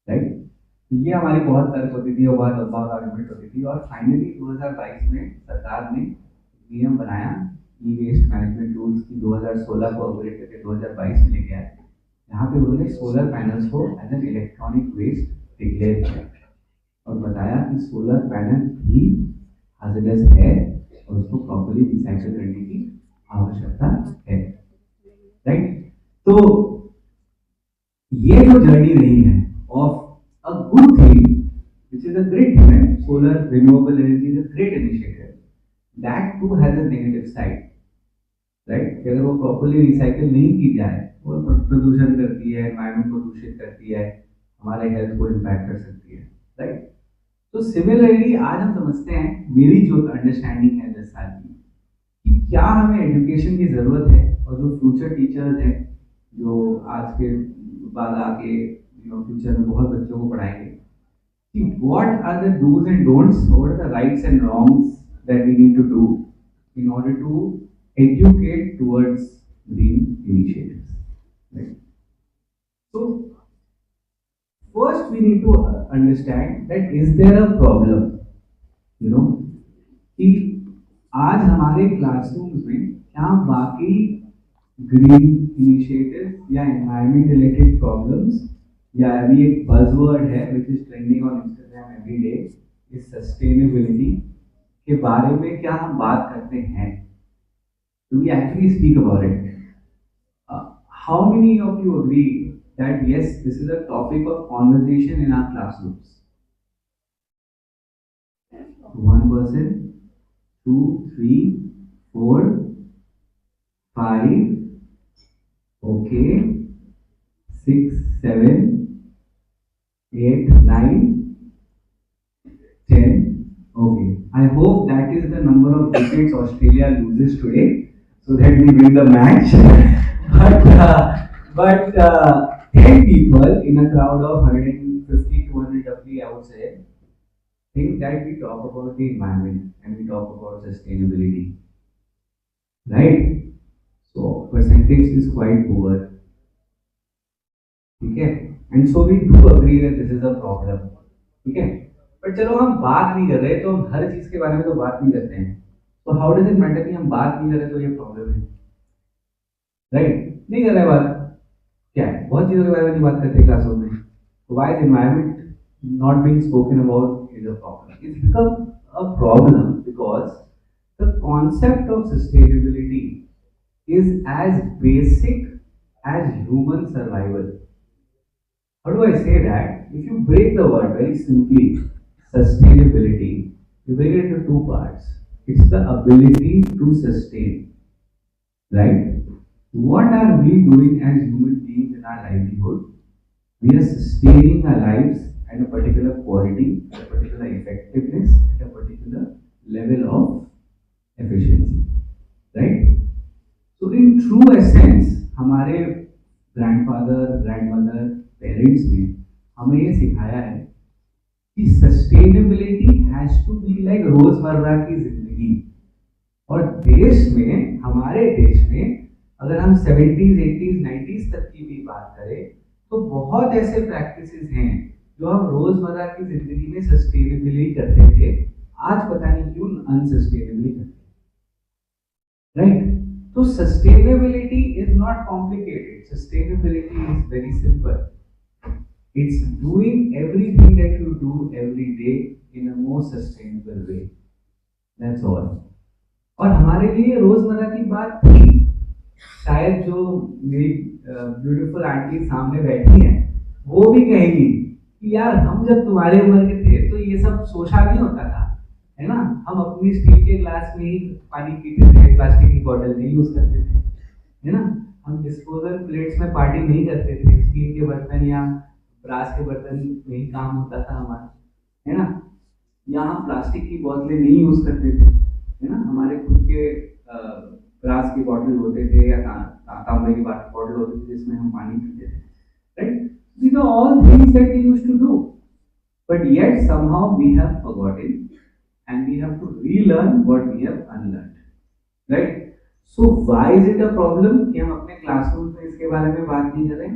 राइट? ये हमारी बहुत तर्क होती थी और बहुत आर्गुमेंट होती थी. और फाइनली 2022 में सरकार ने नियम बनाया, ई वेस्ट मैनेजमेंट रूल्स की 2016 को अपग्रेड करके 2022 में लेके आए. यहाँ पे उन्होंने सोलर पैनल्स को as an electronic waste declare किया और बताया कि सोलर पैनल भी हैजर्डस है और उसको प्रॉपर्ली रिसाइकिल करने की आवश्यकता है, राइट? तो ये जो जर्नी रही है of a good thing, which is a great thing, right? Solar renewable energy is a great initiative. That too has a negative side, right? कि अगर वो properly recycle नहीं की जाए, वो प्रदूषण करती है, environment को दूषित करती है, हमारे health को impact कर सकती है, right? तो similarly आज हम समझते हैं, मेरी जो understanding है 10 साल की, कि क्या हमें education की जरूरत है और जो future teachers हैं, जो आज के बाद आके फ्यूचर में बहुत बच्चों को पढ़ाएंगे, कि what are the do's and don'ts, what are the rights and wrongs that we need to do in order to educate towards green initiatives, right? So first we need to understand that is there a problem, कि आज हमारे classrooms में क्या बाकी green initiative या environment related problems, या अभी एक बज़वर्ड है which is trending on Instagram every day, इस सस्टेनेबिलिटी के बारे में क्या हम बात करते हैं? Do we actually speak about it? How many of you agree that yes this is a topic of conversation in our classrooms? 1 person, 2, 3, 4, 5, okay, 6, 7, 8, 9, 10. Okay, I hope that is the number of wickets Australia loses today, so that we win the match. but 10 people in a crowd of 150, 200 roughly, I would say, think that we talk about the environment and we talk about sustainability, right? So percentage is quite poor. Okay, and so we do agree that this is a problem. Okay, but चलो हम बात नहीं कर रहे, तो हम हर चीज के बारे में तो बात नहीं करते हैं. तो हाउ डज इट मैटर कि हम बात नहीं कर रहे तो ये प्रॉब्लम है, राइट? नहीं कर रहे बात, क्या है? बहुत चीजों के बारे में नहीं बात करते क्लासरूम में. तो why is environment not being spoken about is a problem? It's become a problem because the concept of sustainability is as basic as human survival. How do I say that? If you break the word very simply, sustainability, you break it into 2 parts. It's the ability to sustain, right? What are we doing as human beings in our livelihood? We are sustaining our lives at a particular quality, at a particular effectiveness, at a particular level of efficiency, right? So in true essence हमारे grandfather grandmother parents ने हमें ये सिखाया है कि sustainability has to be like रोजमर्रा की जिंदगी। और देश में, हमारे देश में अगर हम 70s 80s 90s तक की भी बात करें तो बहुत ऐसे प्रैक्टिसेस हैं जो हम रोजमर्रा की जिंदगी में सस्टेनेबली करते थे, आज पता नहीं क्यों अनसस्टेनेबली करते हैं, राइट? तो sustainability is not complicated, sustainability is very simple. It's doing everything that you do every day in a more sustainable way. That's all. और हमारे लिए रोजमर्रा की बात थी। शायद जो मेरी ब्यूटीफुल आंटी सामने बैठी हैं वो भी कहेगी कि यार हम जब तुम्हारे उम्र के थे तो ये सब सोचा नहीं होता था, है ना? हम अपनी स्टील के ग्लास में ही पानी पीते थे, प्लास्टिक की बोतल नहीं यूज करते थे, है ना? हम डिस्पोजल प्लेट्स में पार्टी नहीं करते थे, स्टील के बर्तन या ब्रास के बर्तन में ही काम होता था हमारा, है ना? यहाँ प्लास्टिक की बोतलें नहीं यूज करते थे, है ना? हमारे खुद के ब्रास की बॉटल होते थे या तांबे की बॉटल होती थी जिसमें हम पानी पीते थे, right? These are all things that we used to do, but yet somehow we have forgotten and we have to relearn what we have unlearned, right? So why is it a problem कि हम अपने classroom में इसके बारे में बात नहीं कर रहे?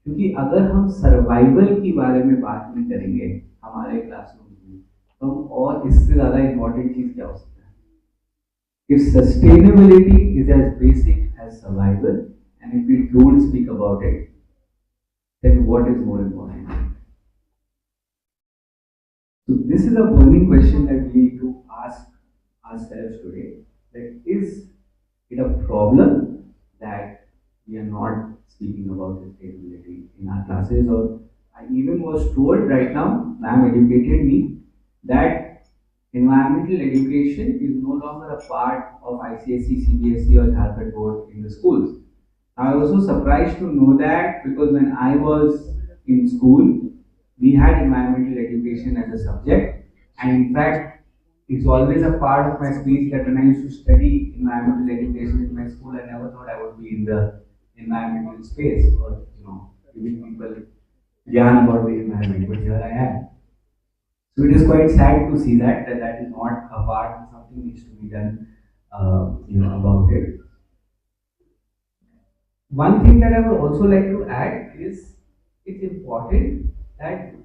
क्योंकि अगर हम सर्वाइवल के बारे में बात नहीं करेंगे हमारे क्लासरूम में तो और इससे ज्यादा इम्पोर्टेंट चीज क्या हो सकता है? If sustainability is as basic as survival and if we don't speak about it, then what is more important? So this is a burning question that we need to ask ourselves today, that is it a problem that we are not speaking about sustainability in our classes? Or I even was told right now, ma'am educated me that environmental education is no longer a part of ICSE, CBSE or Jharkhand board in the schools. I was also surprised to know that because when I was in school, we had environmental education as a subject, and in fact, it's always a part of my speech that when I used to study environmental education in my school, I never thought I would be in the environmental space or giving people gyan about the environment, but here I am. So it is quite sad to see that that is not a part, something needs to be done, about it. One thing that I would also like to add is it's important that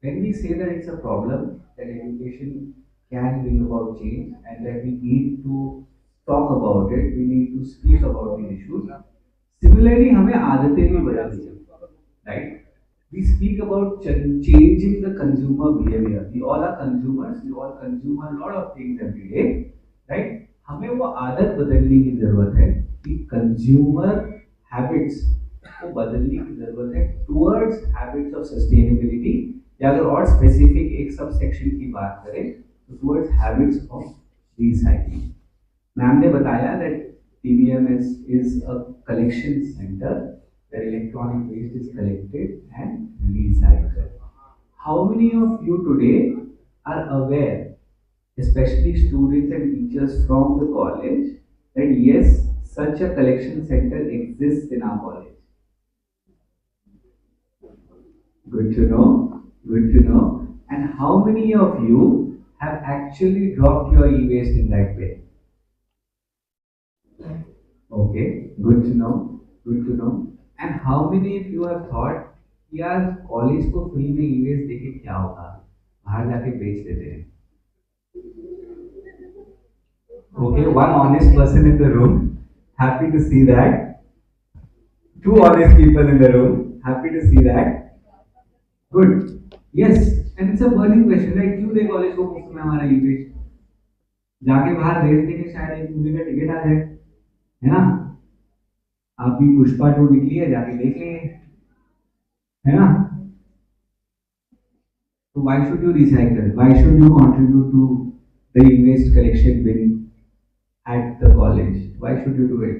when we say that it's a problem, that education can bring about change and that we need to talk about it, we need to speak about the issues. Similarly, हमें आदतें भी बदलनी चाहिए, right? We speak about changing the consumer behavior. We all are consumers. We all consume a lot of things every day, right? हमें वो आदत बदलने की जरूरत है कि consumer habits को बदलने की जरूरत है towards habits of sustainability. या अगर और specific एक subsection की बात करें तो towards habits of recycling. Ma'am ने बताया that TBMS is a collection center where electronic waste is collected and recycled. How many of you today are aware, especially students and teachers from the college, that yes, such a collection center exists in our college? Good to know, good to know. And how many of you have actually dropped your e-waste in that way? Okay, good to know, good to know. And how many of you have thought कि यार college को free में e-waste देके क्या होगा, बाहर जाके बेच देते हैं? Okay, one honest person in the room, happy to see that. Two honest people in the room, happy to see that. Good. Yes, and it's a burning question, right? क्यों दे कॉलेज को मुफ्त में हमारा ई-वेस्ट? जाके बाहर बेच देंगे, शायद एक मूवी का टिकट आ जाए, है ना? आप भी पुष्पा 2 निकली है, जाके देख लेंगे, है ना? So why should you recycle? Why should you contribute to the e-waste collection bin at the college? Why should you do it?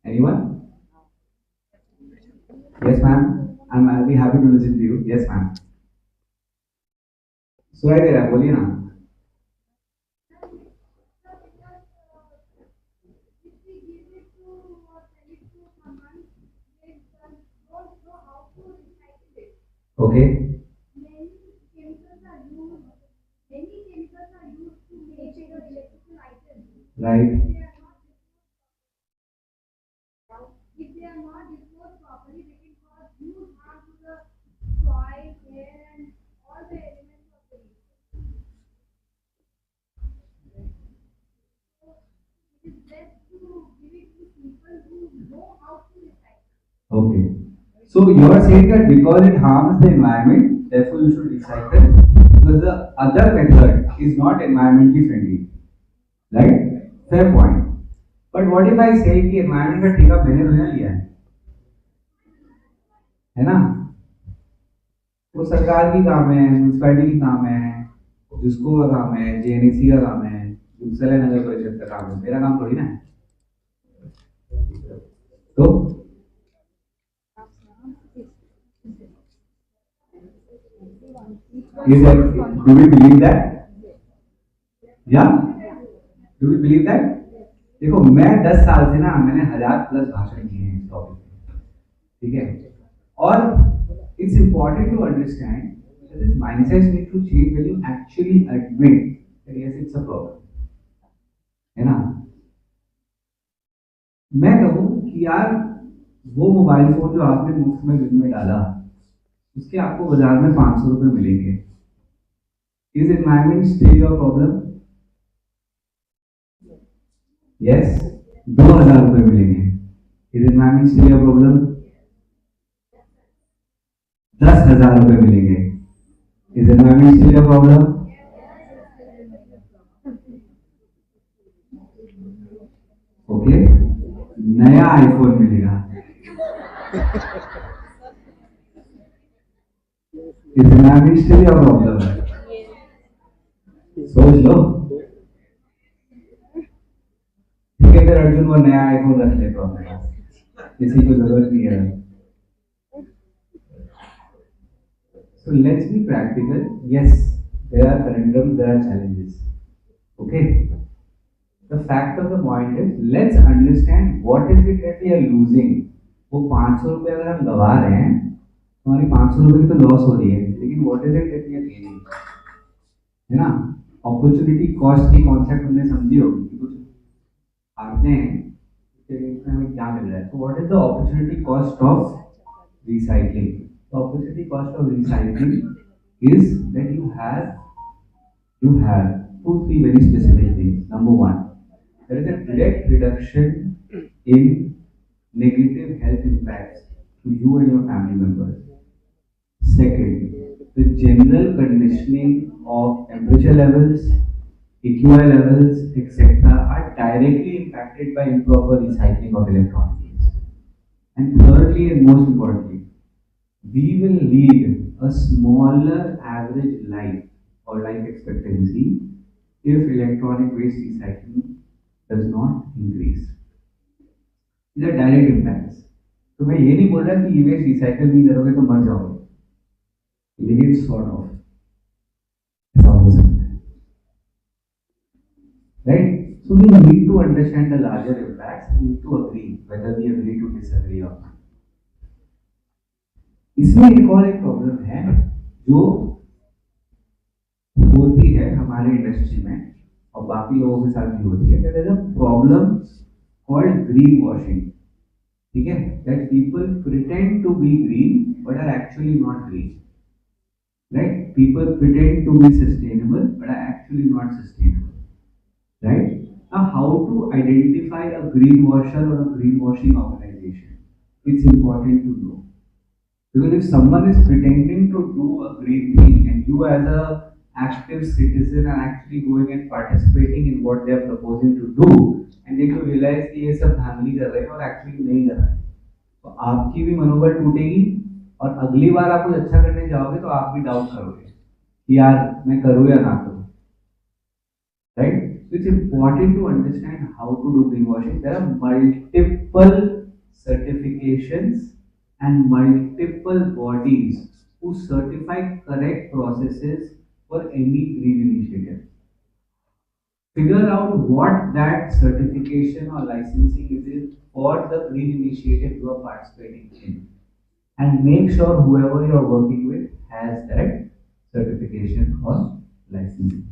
Anyone? Yes, ma'am. I'll be happy to listen to you. Yes, ma'am. सुनाई दे रहा है, बोलिए ना। Okay, right, If they are not disposed properly, they can cause huge harm to the soil, air, and all the elements of the nature. So it is best to give it to people who know how to recycle. okay. So you are saying that because it harms the environment, therefore you should recycle, because the other method is not environmentally friendly, right? Fair point. But what if I say कि environment का ठेका मैंने तो नहीं लिया है ना? वो सरकार की काम है, म्यूनसिपैलिटी की काम है, जिसको का काम है, जेएनईसी का काम है, दूसरे नगर परिषद का काम है, मेरा काम थोड़ी ना है। तो is that, do we believe that? Yeah? Do we believe that? देखो मैं 10 साल से ना मैंने 1000+ भाषण किए हैं इस टॉपिक पे, ठीक है? और it's important to understand that this mindset need to change when you actually admit that yes it's a problem, है ना? मैं कहूँ कि यार वो मोबाइल फोन जो आपने मुफ्त में बिल में डाला उसके आपको बाजार में 500 रुपए मिलेंगे। Is environment still your problem? Yes, 2000 रुपए मिलेंगे। Is environment still your problem? 10,000 रुपए मिलेंगे। Is environment still your problem? Okay, नया आईफोन मिलेगा। Is environment still your problem? सोच लो। ठीक है, फिर अर्जुन वो नया आईफोन रख ले तो अपने पास, किसी को जरूरत नहीं है। So let's be practical. Yes, there are conundrums, there are challenges. Okay. The fact of the point is, let's understand what is it that we are losing. वो 500 रुपए अगर हम गवा रहे हैं, हमारी 500 रुपए की तो लॉस हो रही है, लेकिन what is it that we are gaining? है ना? अपॉर्चुनिटी कॉस्ट की कॉन्सेप्ट हमने समझी होगी कि कुछ आते हैं उसके लिए हमें क्या मिल रहा है। तो what is the opportunity cost of recycling? The opportunity cost of recycling is that you have 2-3 very specific things. Number one, there is a direct reduction in negative health impacts to you and your family members. Second, the general conditioning of temperature levels, AQI levels, etc. are directly impacted by improper recycling of electronics. And thirdly and most importantly, we will lead a smaller average life or life expectancy if electronic waste recycling does not increase. These are direct impacts. तो मैं ये नहीं बोल रहा कि e-waste recycle नहीं करोगे तो मर जाओगे, लेकिन sort of ऐसा हो सकता है, right? So we need to understand the larger impacts. We need to agree whether we agree to disagree or not. इसमें एक और एक प्रॉब्लम है जो होती है हमारे इंडस्ट्री में और बाकी लोगों के साथ भी होती है। There is a problem called green washing. ठीक है? That people pretend to be green but are actually not green. Right? People pretend to be sustainable but are actually not sustainable. Right? Now, how to identify a greenwasher or a greenwashing organization? It's important to know. Because if someone is pretending to do a green thing and you as a active citizen are actually going and participating in what they are proposing to do and then you realize कि ये सब धांधली कर रहे हैं और actually नहीं कर रहे हैं, तो आपकी भी मनोबल टूटेगी और अगली बार आप कुछ अच्छा करने जाओगे तो आप भी डाउट करोगे कि यार मैं करूँ या ना करूँ, right? So it's important to understand how to do greenwashing. There are multiple certifications and multiple bodies who certify correct processes for any green initiative. Figure out what that certification or licensing is for the green initiative you are participating in, and make sure whoever you are working with has that certification or licensing.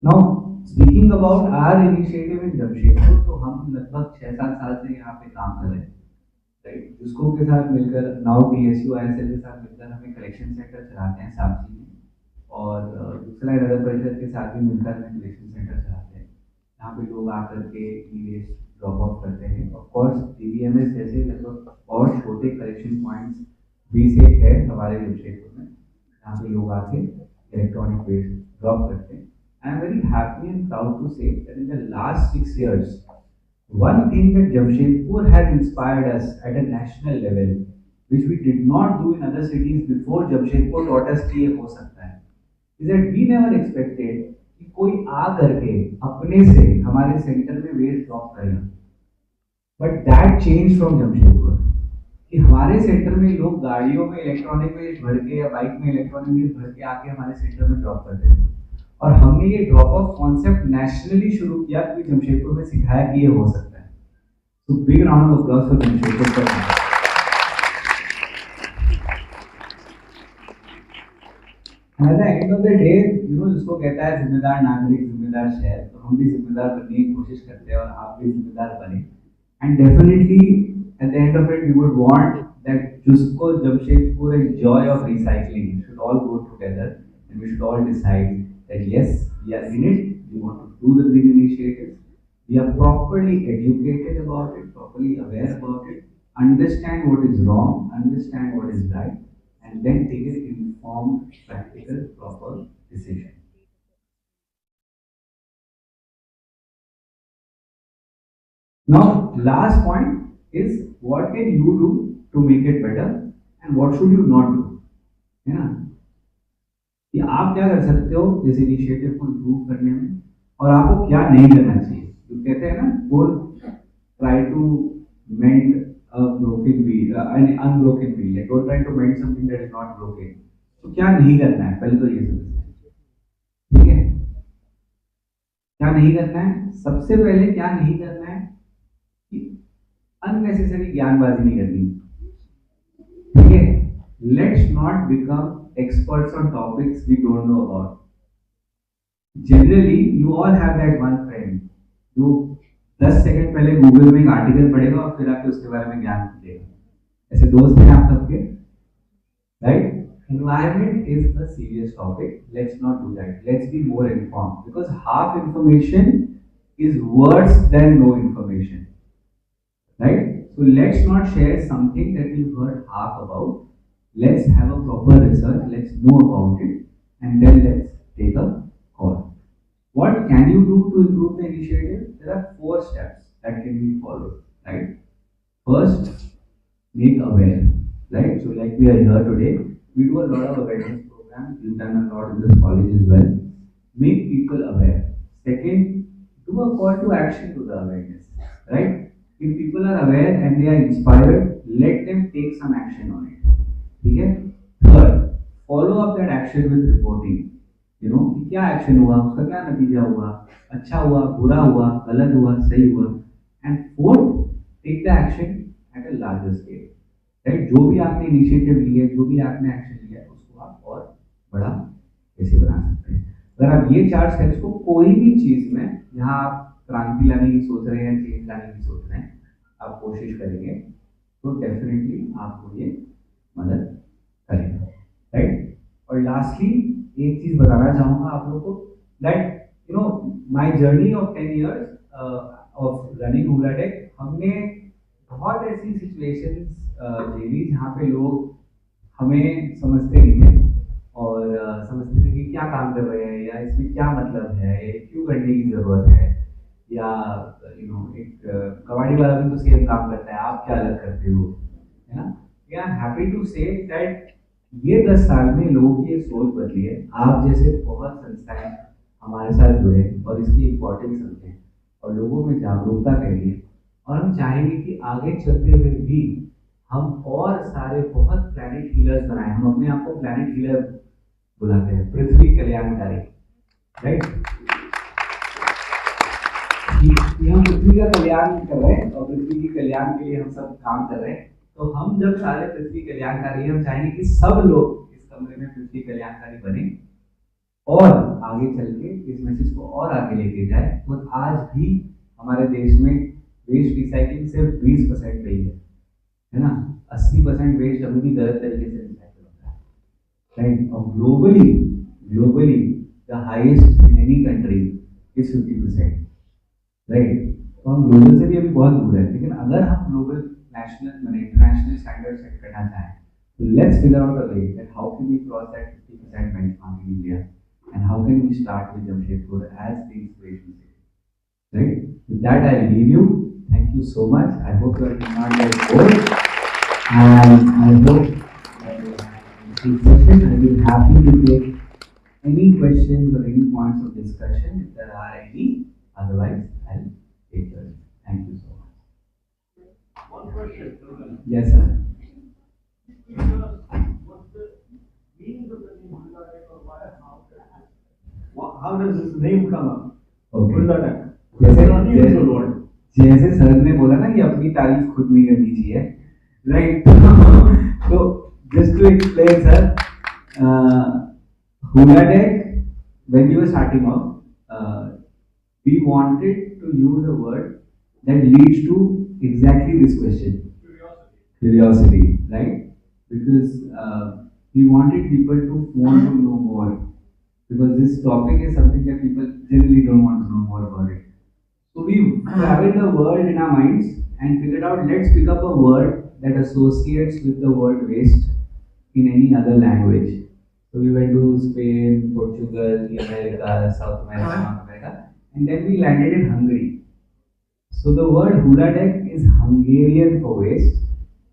Now, speaking about our initiative in Jamshedpur, तो हम लगभग 6-7 साल से यहाँ पे काम कर रहे हैं, राइट। जिसको के साथ मिलकर नाउ DSU ISL के साथ मिलकर हमें कलेक्शन सेंटर चलाते हैं साप्ती में, और दूसरा नगर परिषद के साथ भी मिलकर हमें कलेक्शन सेंटर चलाते हैं। यहाँ पे लोग आकर के ई-वेस्ट ड्रॉप ऑफ करते हैं। ऑफ कोर्स DBMS जैसे लगभग और छोटे कलेक्शन पॉइंट्स 20 एक है हमारे जमशेदपुर में, यहाँ पे लोग आके इलेक्ट्रॉनिक वेस्ट ड्रॉप करते हैं। I am very happy and proud to say that in the last 6 years, one thing that Jamshedpur has inspired us at a national level, which we did not do in other cities before Jamshedpur taught us कि ये हो सकता है, is that we never expected कि कोई आ करके अपने से हमारे सेंटर में वेस्ट ड्रॉप करेगा। But that changed from Jamshedpur कि हमारे सेंटर में लोग गाड़ियों में इलेक्ट्रॉनिक वेस्ट भर के या बाइक में इलेक्ट्रॉनिक वेस्ट भर के आके हमारे सेंटर में ड्रॉप करते थे। और हमने ये ड्रॉप ऑफ कॉन्सेप्ट नेशनली शुरू किया कि जमशेदपुर में सिखाया कि ये हो सकता है। तो big round of applause for Jamshedpur for eight the end of the day, जिसको कहता है जिम्मेदार नागरिक जिम्मेदार शहर, तो हम भी जिम्मेदार बनने की कोशिश करते हैं और आप भी जिम्मेदार बने। And definitely at the end of it we would want that जिसको Jamshedpur enjoy of recycling should all go together and we should all decide that yes, we are in it, we want to do the green initiatives, we are properly educated about it, properly aware about it, understand what is wrong, understand what is right, and then take an informed, practical, proper decision. Now, last point is what can you do to make it better and what should you not do? Yeah. कि आप क्या कर सकते हो इस initiative को improve करने में, और आपको क्या नहीं करना चाहिए। जो कहते हैं ना, don't try to mend a broken wheel, an unbroken wheel, don't try to mend something that is not broken. तो क्या नहीं करना है, पहले तो ये समझते हैं, ठीक है। क्या नहीं करना है, सबसे पहले क्या नहीं करना है कि अननेसेसरी ज्ञानबाजी नहीं करनी, ठीक है। Let's not become experts on topics we don't know about. Generally, you all have that one friend जो 10 सेकंड पहले गूगल में एक आर्टिकल पढ़ेगा और फिर आके उसके बारे में ज्ञान देगा। ऐसे दोस्त हैं आप सबके, right? Environment is a serious topic. Let's not do that. Let's be more informed because half information is worse than no information, right? So let's not share something that we've heard half about. Let's have a proper research, let's know about it, and then let's take a call. What can you do to improve the initiative? There are 4 steps that can be followed, right? First, make aware, right? So like we are here today, we do a lot of awareness programs, we've done a lot in this college as well. Make people aware. Second, do a call to action to the awareness, right? If people are aware and they are inspired, let them take some action on it. ठीक है। Third, follow up that action with reporting, कि क्या action हुआ, उसका क्या नतीजा हुआ, अच्छा हुआ, बुरा हुआ, गलत हुआ, सही हुआ। And forth, take the action at a larger scale, right? जो भी आपने इनिशिएटिव लिया, जो भी आपने एक्शन लिया, उसको आप और बड़ा कैसे बना सकते हैं। अगर आप ये 4 स्टेप्स को कोई भी चीज में, यहाँ आप क्रांति लाने की सोच रहे हैं, चेंज लाने की सोच रहे हैं, आप कोशिश करेंगे तो डेफिनेटली आपको ये मदद करेगा, राइट? और लास्टली एक चीज बताना चाहूंगा आप लोगों को, that my journey of 10 years of running Hulatech, हमने बहुत ऐसी सिचुएशंस झेली जहाँ पे लोग हमें समझते नहीं थे और समझते थे कि क्या काम कर रहे हैं, या इसमें क्या मतलब है, ये क्यों करने की जरूरत है, या एक कबाड़ी वाला भी तो सेम काम करता है, आप क्या अलग करते हो, है ना। I am happy to say that ये 10 साल में लोगों की सोच बदली है। आप जैसे बहुत संस्थाएं हमारे साथ जुड़े और इसकी इम्पोर्टेंस समझे और लोगों में जागरूकता फैली है, और हम चाहेंगे कि आगे चलते हुए भी हम और सारे बहुत प्लैनेट हीलर्स बनाए। हम अपने आप को प्लैनेट हीलर बुलाते हैं, पृथ्वी कल्याणकारी, राइट? कि हम पृथ्वी का कल्याण कर रहे हैं और पृथ्वी के कल्याण के लिए हम सब काम कर रहे हैं। तो हम जब सारे पृथ्वी कल्याणकारी हैं, हम चाहेंगे कि सब लोग इस कमरे में पृथ्वी कल्याणकारी बने और आगे चल के इस मैसेज को और आगे लेके जाए। और आज भी हमारे देश में वेस्ट रिसाइकलिंग सिर्फ 20% रही है ना? 80% वेस्ट अभी भी गलत तरीके से रिसाइकल होता है, राइट? और globally the highest in any country is 50%, right? तो हम ग्लोबल से भी अभी बहुत दूर है, लेकिन अगर हम ग्लोबल नेशनल मैंने इंटरनेशनल स्टैंडर्ड सेट करना चाहें तो let's figure out a way that how can we cross that 50% benchmark in India and how can we start with Jamshedpur as the inspiration city, right? With that I leave you. Thank you so much. I hope you are not get bored, and I hope I will be happy to take any questions or any points of discussion if there are any. Otherwise, I'll take yours. Thank you so much. One question. Yes, sir. How does this name come up? Okay. Uldadak. जैसे It's an unusual word. जैसे sir ने बोला ना कि अपनी तारीफ खुद नहीं करनी चाहिए, राइट? तो just to explain sir, Huladak, when we were starting off, we wanted to use a word that leads to exactly this question, curiosity, right? Because we wanted people to want to know more, because this topic is something that people generally don't want to know more about it. So we traveled the world in our minds and figured out, let's pick up a word that associates with the word waste in any other language. So we went to Spain, Portugal, America, South America, North America, and then we landed in Hungary. So the word Huladak is Hungarian for waste,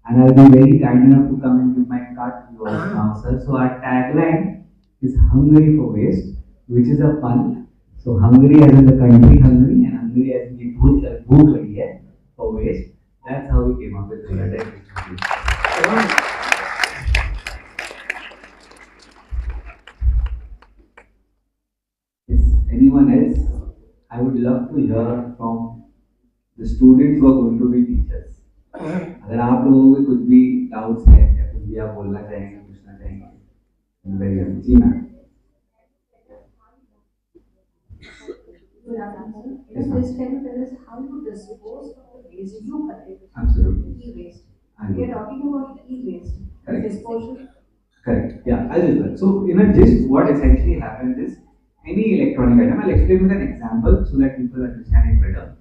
and I'll be very kind enough to come and give my card to you all now, sir. So our tagline is Hungary for waste, which is a pun. So Hungary as in the country Hungary, and Hungary as in the bhook lagi hai for waste. That's how we came up with Huladak. Yes, anyone else? I would love to hear from the students who are going to be teachers. अगर आप लोगों के कुछ भी doubts हैं या कुछ भी आप बोलना चाहेंगे, पूछना चाहेंगे, very happy. Ji ma'am. Good afternoon. Yes, this can you tell us how to dispose of the waste you collect? Absolutely. E-waste. We are talking about e-waste. Correct. Disposal. Correct. Yeah, I'll do that. So in a gist, what essentially happens is any electronic item. I'll explain with an example so that people understand it better.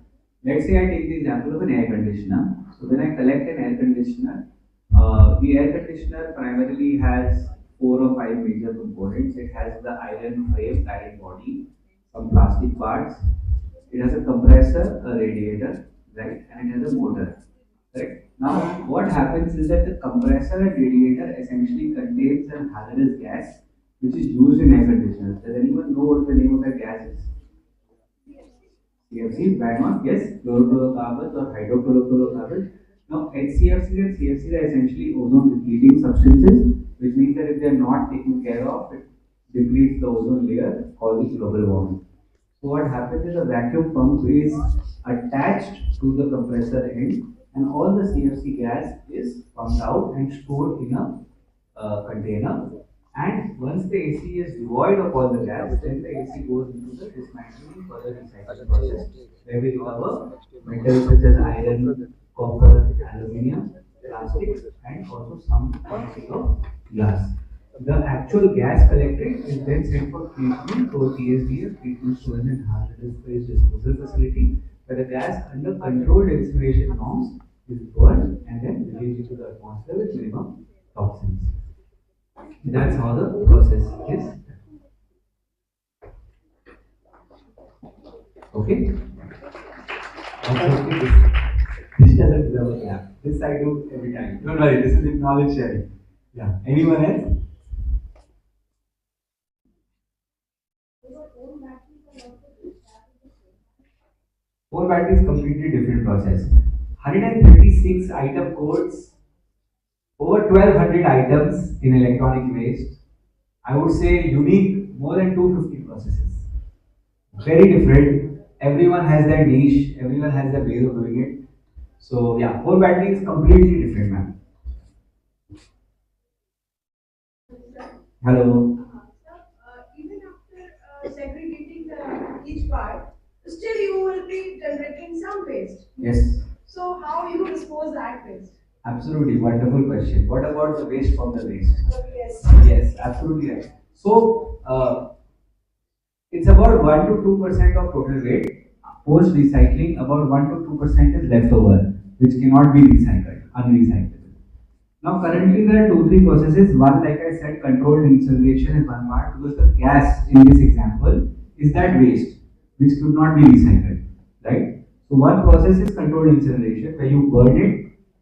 Let's say I take the example of an air conditioner. So when I collect an air conditioner, the air conditioner primarily has 4 or 5 major components. It has the iron frame, iron body, some plastic parts. It has a compressor, a radiator, right, and it has a motor. Right. Now, what happens is that the compressor and radiator essentially contains a hazardous gas which is used in air conditioners. Does anyone know what the name of that gas is? CFC, bad one, yes, chlorofluorocarbons or hydrochlorofluorocarbons. Now, HCFCs and CFCs are essentially ozone depleting substances, which means that if they are not taken care of, it depletes the ozone layer, causing global warming. So what happens is a vacuum pump is attached to the compressor end, and all the CFC gas is pumped out and stored in a container. And once the AC is devoid of all the gas, then the AC goes into the dismantling for the recycling process, where we recover metals such as iron, copper, aluminium, plastic, and also some quantity of glass. The actual gas collected is then sent for treatment to a TSDF, treatment storage and hazardous waste disposal facility, where the gas under controlled incineration norms is burned and then released into the atmosphere with minimum toxins. That's how the process is. Okay? This doesn't deserve a clap. This I do every time. Don't worry, this is knowledge sharing. Yeah. Anyone else? Four batteries completely different process. 136 item codes over 1200 items in electronic waste. I would say unique, more than 250 processes. Very different. Everyone has their niche, everyone has their way of doing it. So yeah, core battery is completely different, ma'am. Hello. Even after segregating each part, still you will be generating some waste. Yes. So how you dispose that waste? Absolutely, wonderful question. What about the waste from the waste? Yes. Yes, absolutely right. So, it's about 1 to 2% of total weight. Post recycling, about 1 to 2% is left over, which cannot be recycled, unrecyclable. Now, currently there are 2 3 processes. One, like I said, controlled incineration is one part because the gas in this example is that waste which could not be recycled, right? So, one process is controlled incineration where you burn it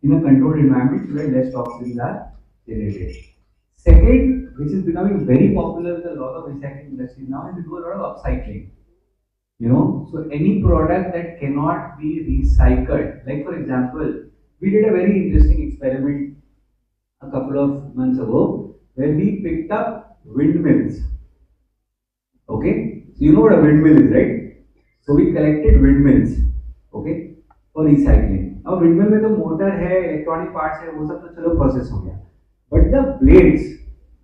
in a controlled environment where less toxins are generated. Second, which is becoming very popular with a lot of recycling industries now, is we do a lot of upcycling. So any product that cannot be recycled, like for example, we did a very interesting experiment a couple of months ago where we picked up windmills. Okay, so you know what a windmill is, right? So we collected windmills, okay, for recycling. Now windmill में तो motor है, electronic parts है, वो सब तो चलो process हो गया. But the blades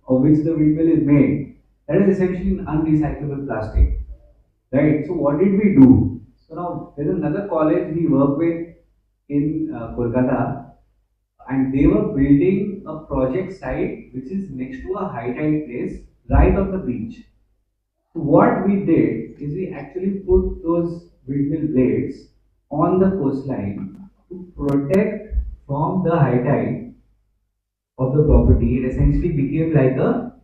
of which the windmill is made, that is essentially an unrecyclable plastic, right? So what did we do? So now there's another college we work with in Kolkata, and they were building a project site which is next to a high tide place right on the beach. So what we did is we actually put those windmill blades on the coastline to protect from the high tide of the property. It essentially became like a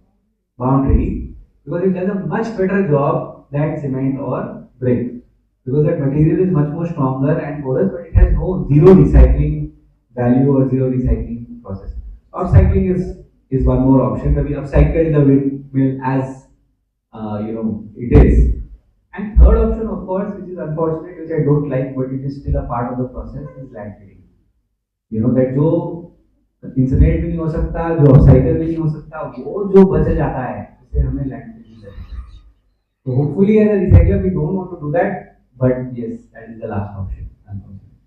boundary because it does a much better job than cement or brick because that material is much more stronger and porous, but it has no zero recycling value or zero recycling process. Upcycling is one more option where we upcycle the windmill as it is. And third option, of course, which is unfortunate, which I don't like, but it is still a part of the process, is landfilling. That जो incinerate भी नहीं हो सकता, जो upcycle भी नहीं हो सकता, वो जो बच जाता है उसे हमें लैंडफिल करना है. So hopefully as a recycler we don't want to do that, but yes, that is the last option. Unfortunately.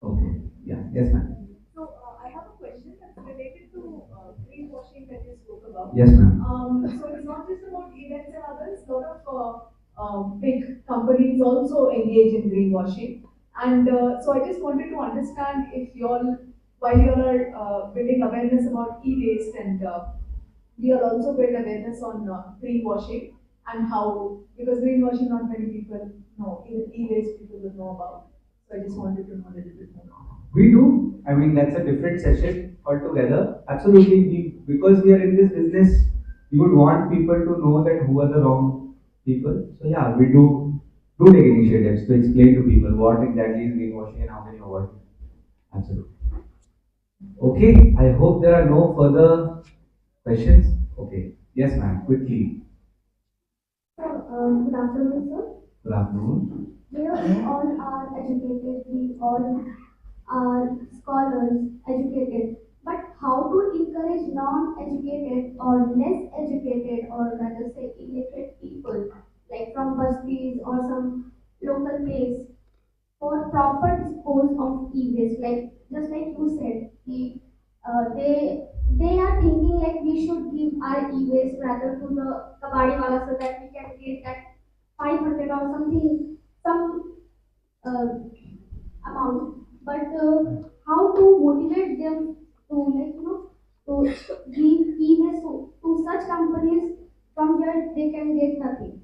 Okay. Yeah. Yes, ma'am. So I have a question that's related to greenwashing that you spoke about. Yes, ma'am. So it's not just about events and others. A lot of big companies also engage in greenwashing. And so I just wanted to understand if you all, while you all are building awareness about e-waste and we all also build awareness on greenwashing and how, because greenwashing not many people know, even e-waste people will know about. So I just wanted to know a little bit more. We do. I mean, that's a different session altogether. Absolutely. Because we are in this business, we would want people to know that who are the wrong people. So yeah, we do take initiatives to explain to people what exactly is greenwashing and how can you avoid it. Absolutely. Okay, I hope there are no further questions. Okay. Yes, ma'am. Quickly. So, good afternoon, sir. Good afternoon. We all are educated, we all are scholars, educated. But how to encourage non-educated or less educated or rather say illiterate people, like from busties or some local place, for proper dispose of e-waste? Like just like you said, they are thinking like we should give our e-waste rather to the kabadi wala so that we can get that 500 or something, some amount. But how to motivate them to to give e-waste to such companies from where they can get nothing?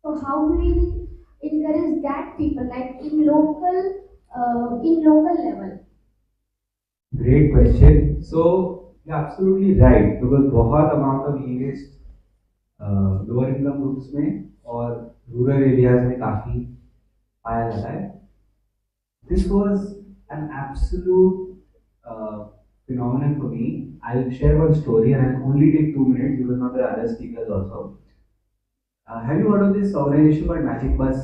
So how do we encourage that people like in local level? Great question. So you're absolutely right because बहुत amount of e-waste lower income groups में और rural areas में काफी पाया जाता है. This was an absolute phenomenon for me. I'll share one story and I'll only take 2 minutes because now there are other speakers also. Have you heard of this organization called Magic Bus?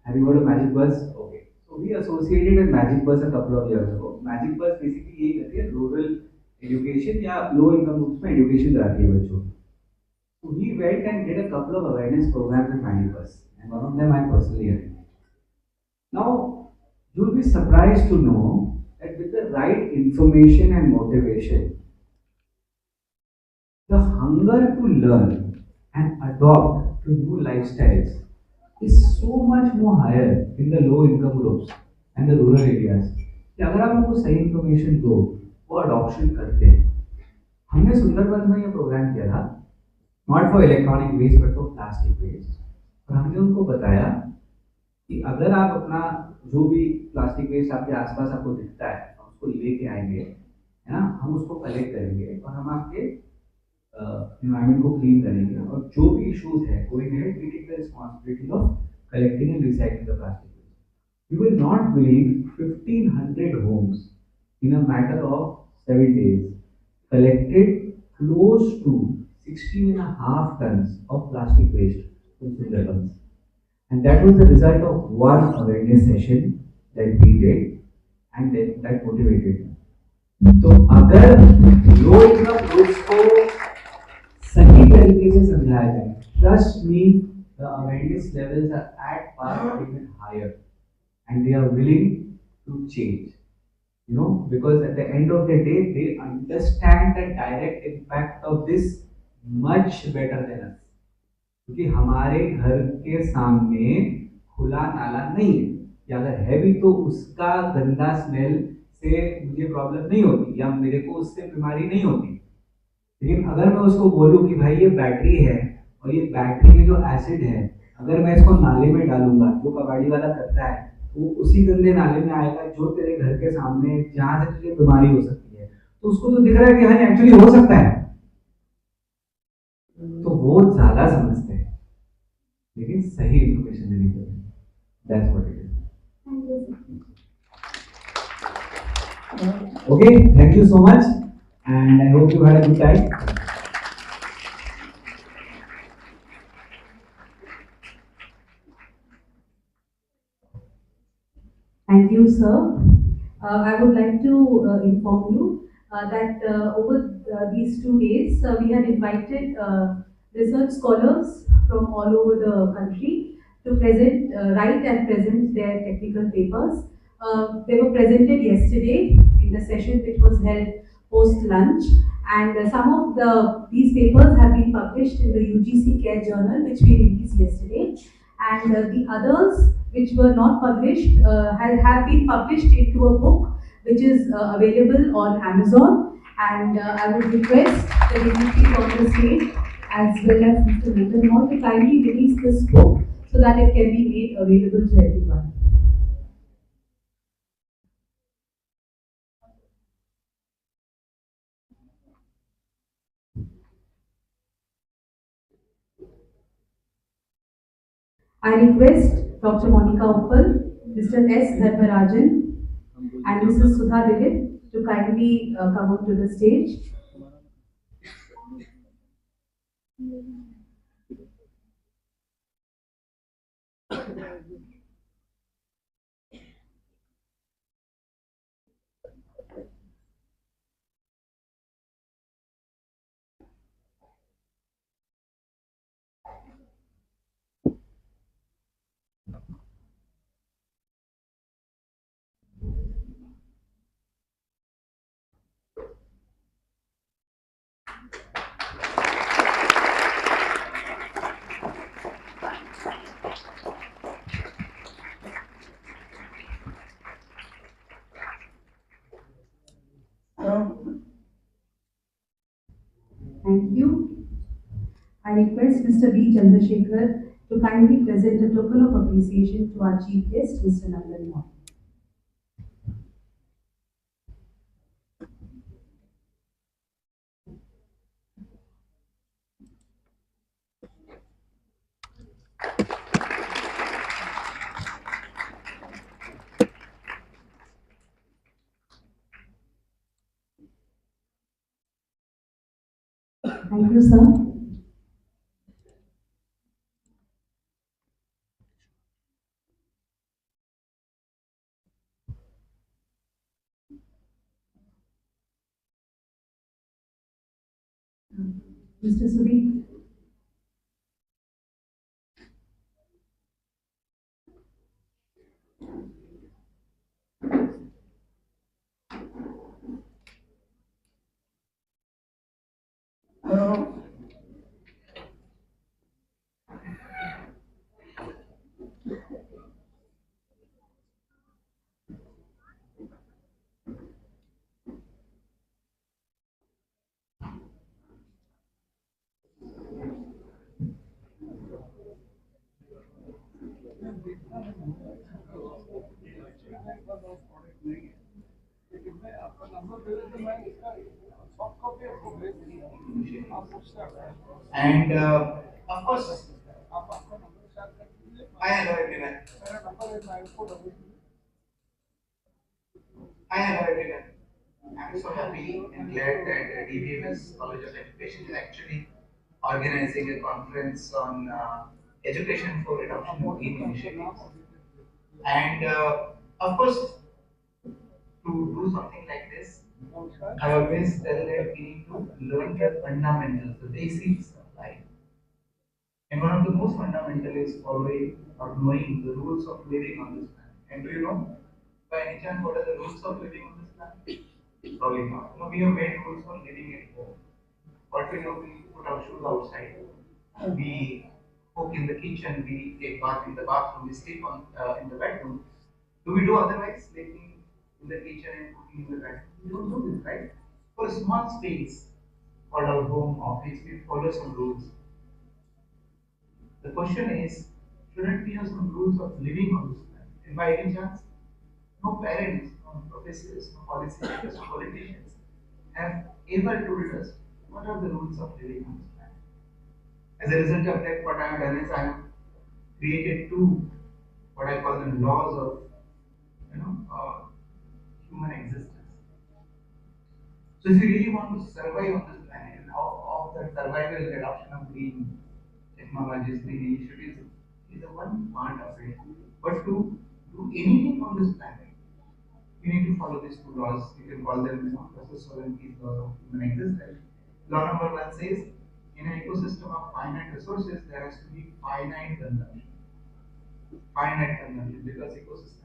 Have you heard of Magic Bus? Okay. So we associated with Magic Bus a couple of years ago. Magic Bus basically यही करती है rural education या low income groups में education कराती है बच्चों को. So we went and did a couple of awareness programs with Magic Bus, and one of them I personally attended. Now you'll be surprised to know that with the right information and motivation, the hunger to learn and adopt to new lifestyles is so much more higher in the low income groups and the rural areas. कि अगर आप उनको सही information दो वो adoption करते हैं. हमने सुंदरबन में ये प्रोग्राम किया था, not for electronic waste but for plastic waste, और हमने उनको बताया कि अगर आप अपना जो भी प्लास्टिक वेस्ट आपके आसपास आपको दिखता है आप उसको लेके आएंगे, है ना, हम उसको कलेक्ट करेंगे और हम आपके एनवायरनमेंट को क्लीन करेंगे, और जो भी इश्यूज है going ahead we take the responsibility of collecting and recycling the plastic waste. You will not believe 1500 homes in a matter of 7 days collected close to 16.5 tons of plastic waste from Sundarbans, and that was the result of one awareness session that we did, and that motivated. तो अगर low income groups को सही तरीके से समझाया जाए, trust me the awareness levels are at par or even higher, and they are willing to change, you know, because at the end of the day they understand the direct impact of this much better than us. क्योंकि हमारे घर के सामने खुला नाला नहीं है, या अगर है भी तो उसका गंदा स्मेल से मुझे प्रॉब्लम नहीं होती या मेरे को उससे बीमारी नहीं होती. लेकिन अगर मैं उसको बोलूं कि भाई ये बैटरी है और ये बैटरी में जो एसिड है अगर मैं इसको नाले में डालूंगा, जो कबाड़ी वाला करता है वो उसी गंदे नाले में आएगा जो तेरे घर के सामने जहाँ से तुझे बीमारी हो सकती है, तो उसको तो दिख रहा है कि हाँ एक्चुअली हो सकता है, तो वो ज्यादा समझते हैं, लेकिन सही इंफॉर्मेशन देनी चाहिए. That's what it is. Okay, thank you so much, and I hope you had a good time. Thank you, sir. I would like to inform you that over these 2 days, we had invited research scholars from all over the country to write and present their technical papers. They were presented yesterday in the session which was held post lunch, and some of these papers have been published in the UGC Care Journal, which we released yesterday, and the others which were not published have been published into a book which is available on Amazon, and I would request the dignitaries on the stage as well as Mr. Nathan Moore to kindly release this book so that it can be made available to everyone. I request Dr. Monica Uppal, Mr. S. Dharmarajan, and Mrs. Sudha Dilip to kindly come up to the stage. Thank you. I request Mr. V. Chandrasekhar to kindly present a token of appreciation to our chief guest, Mr. Nandan Moore. Thank you, sir. Mr. Sudhi. Uh, And of course, hi hello everyone. Hi hello everyone. I'm so happy and glad that DBMS College of Education is actually organizing a conference on education for adoption of green initiatives. And of course, to do something like this, I always tell that we need to learn the fundamentals, the basics of life. And one of the most fundamental is following or knowing the rules of living on this planet. And do you know, by any chance, what are the rules of living on this planet? Probably not. We have made rules for living at home. What we know, we put our shoes outside. We cook in the kitchen. We take bath in the bathroom. We sleep in the bedroom. Do we do otherwise? Sleeping in the kitchen and cooking in the bedroom. We don't do this, right? For a small space called our home office, we follow some rules. The question is, shouldn't we have some rules of living on this planet? And by any chance, no parents, no professors, no policymakers, no politicians have ever told us what are the rules of living on this planet. As a result of that, what I have done is I have created two what I call the laws of human existence. So if you really want to survive on this planet, and of that survival, the adoption of green technologies, green initiatives is a one part of it. But to do anything on this planet, you need to follow these two laws. You can call them, Professor Solanki's laws of human existence. Law number one says, in an ecosystem of finite resources, there has to be finite consumption. Finite consumption, because ecosystem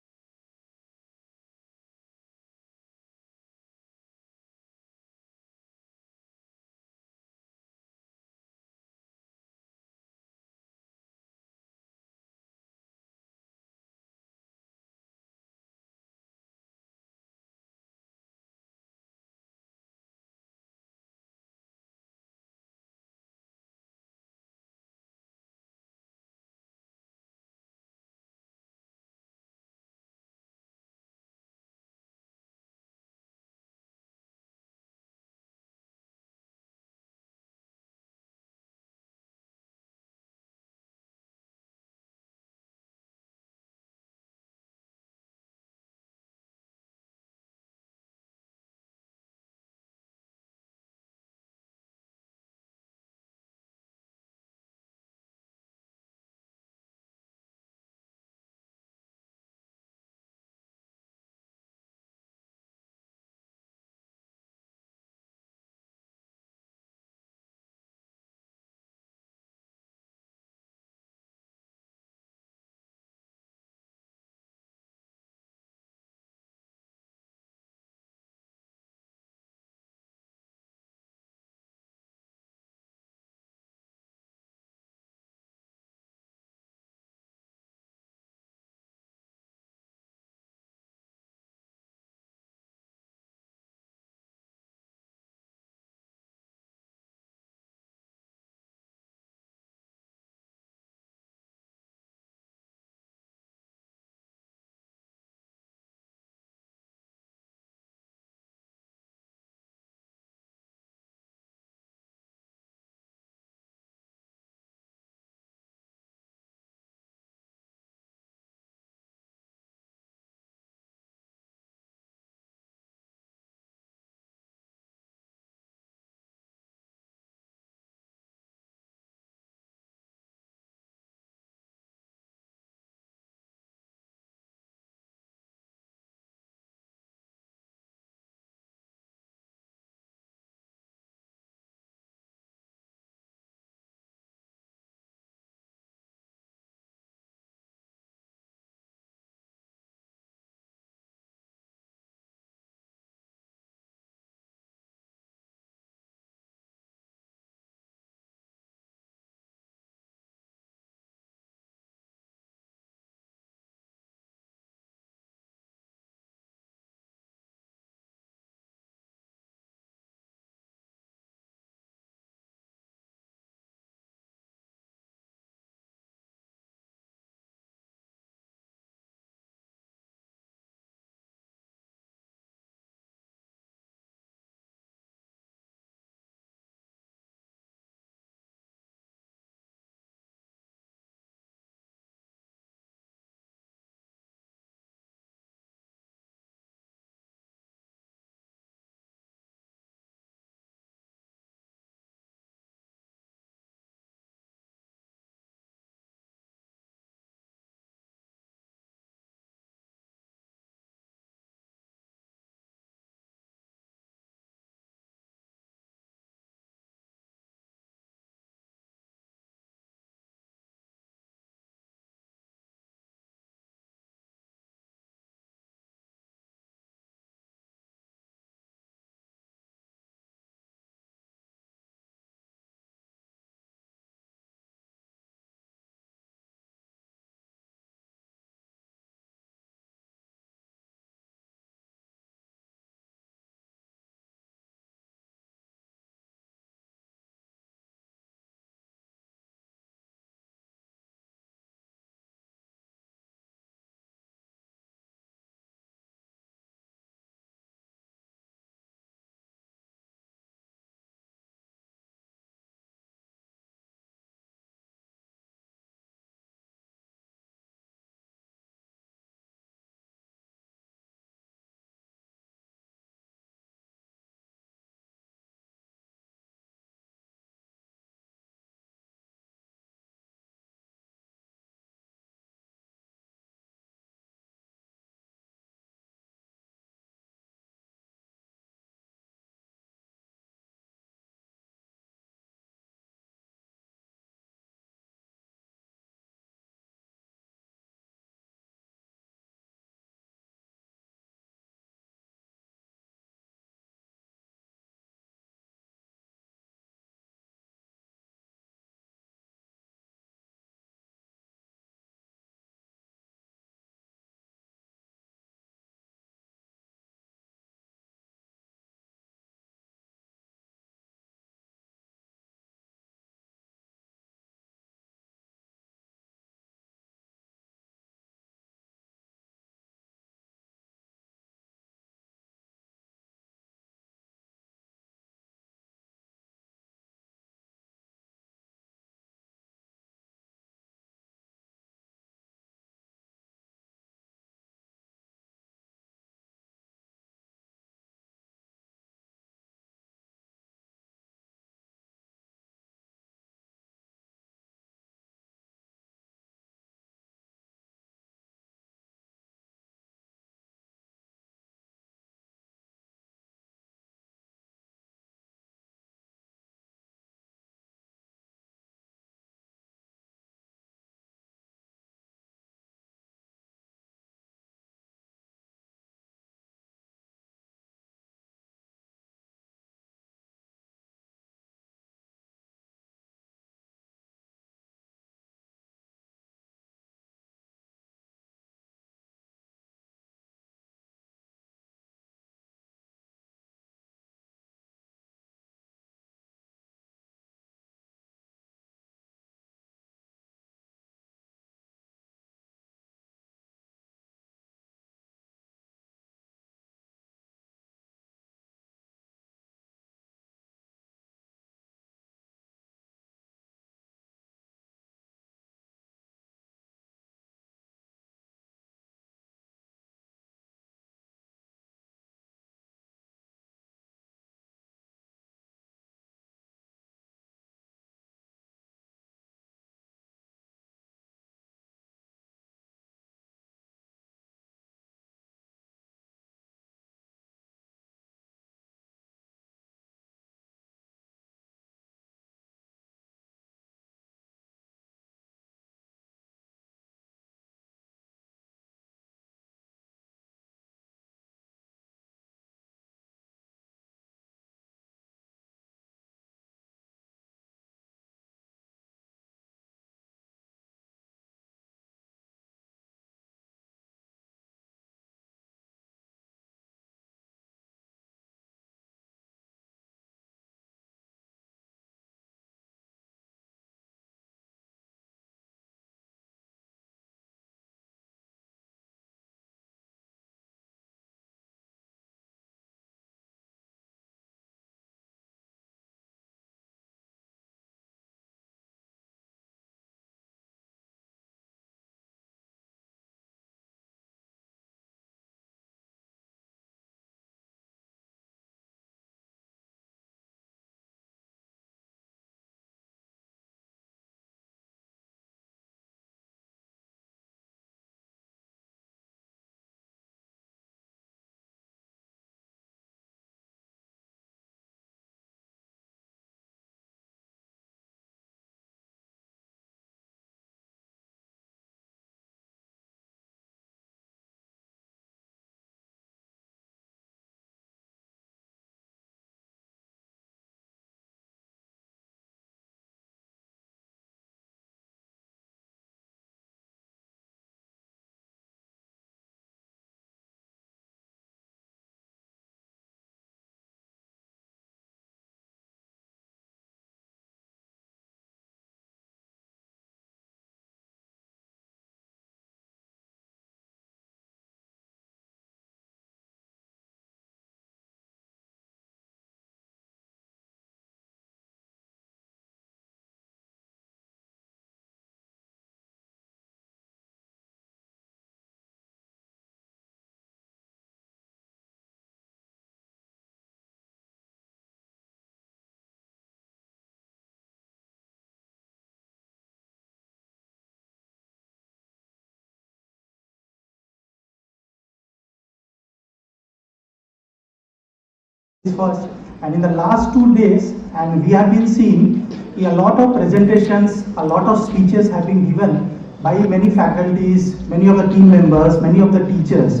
first, and in the last 2 days, and we have been seeing a lot of presentations, a lot of speeches have been given by many faculties, many of the team members, many of the teachers,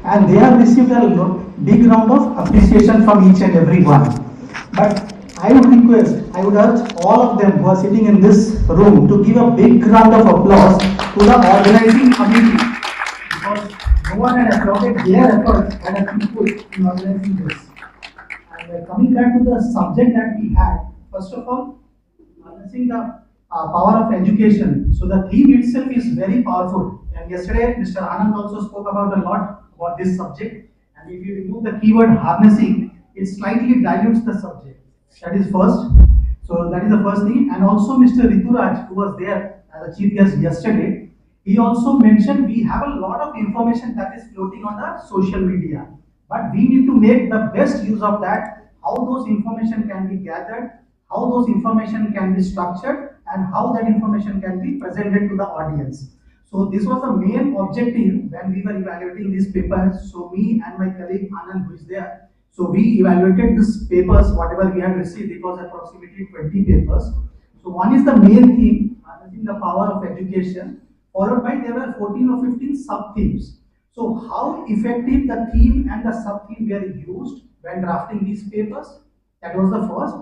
and they have received a big round of appreciation from each and every one. But I would request, I would urge all of them who are sitting in this room to give a big round of applause to the organizing committee, because no one had applauded their effort and a people in organizing this. And coming back to the subject that we had, first of all, harnessing the power of education. So the theme itself is very powerful. And yesterday, Mr. Anand also spoke about a lot about this subject. And if you remove the keyword harnessing, it slightly dilutes the subject. That is first. So that is the first thing. And also Mr. Rituraj, who was there as a chief guest yesterday, he also mentioned we have a lot of information that is floating on the social media. But we need to make the best use of that, how those information can be gathered, how those information can be structured, and how that information can be presented to the audience. So this was the main objective when we were evaluating these papers. So me and my colleague Anand, who is there, so we evaluated these papers, whatever we had received, it was approximately 20 papers. So one is the main theme, harnessing the power of education, followed by there were 14 or 15 sub-themes. So how effective the theme and the sub-theme were used when drafting these papers, that was the first.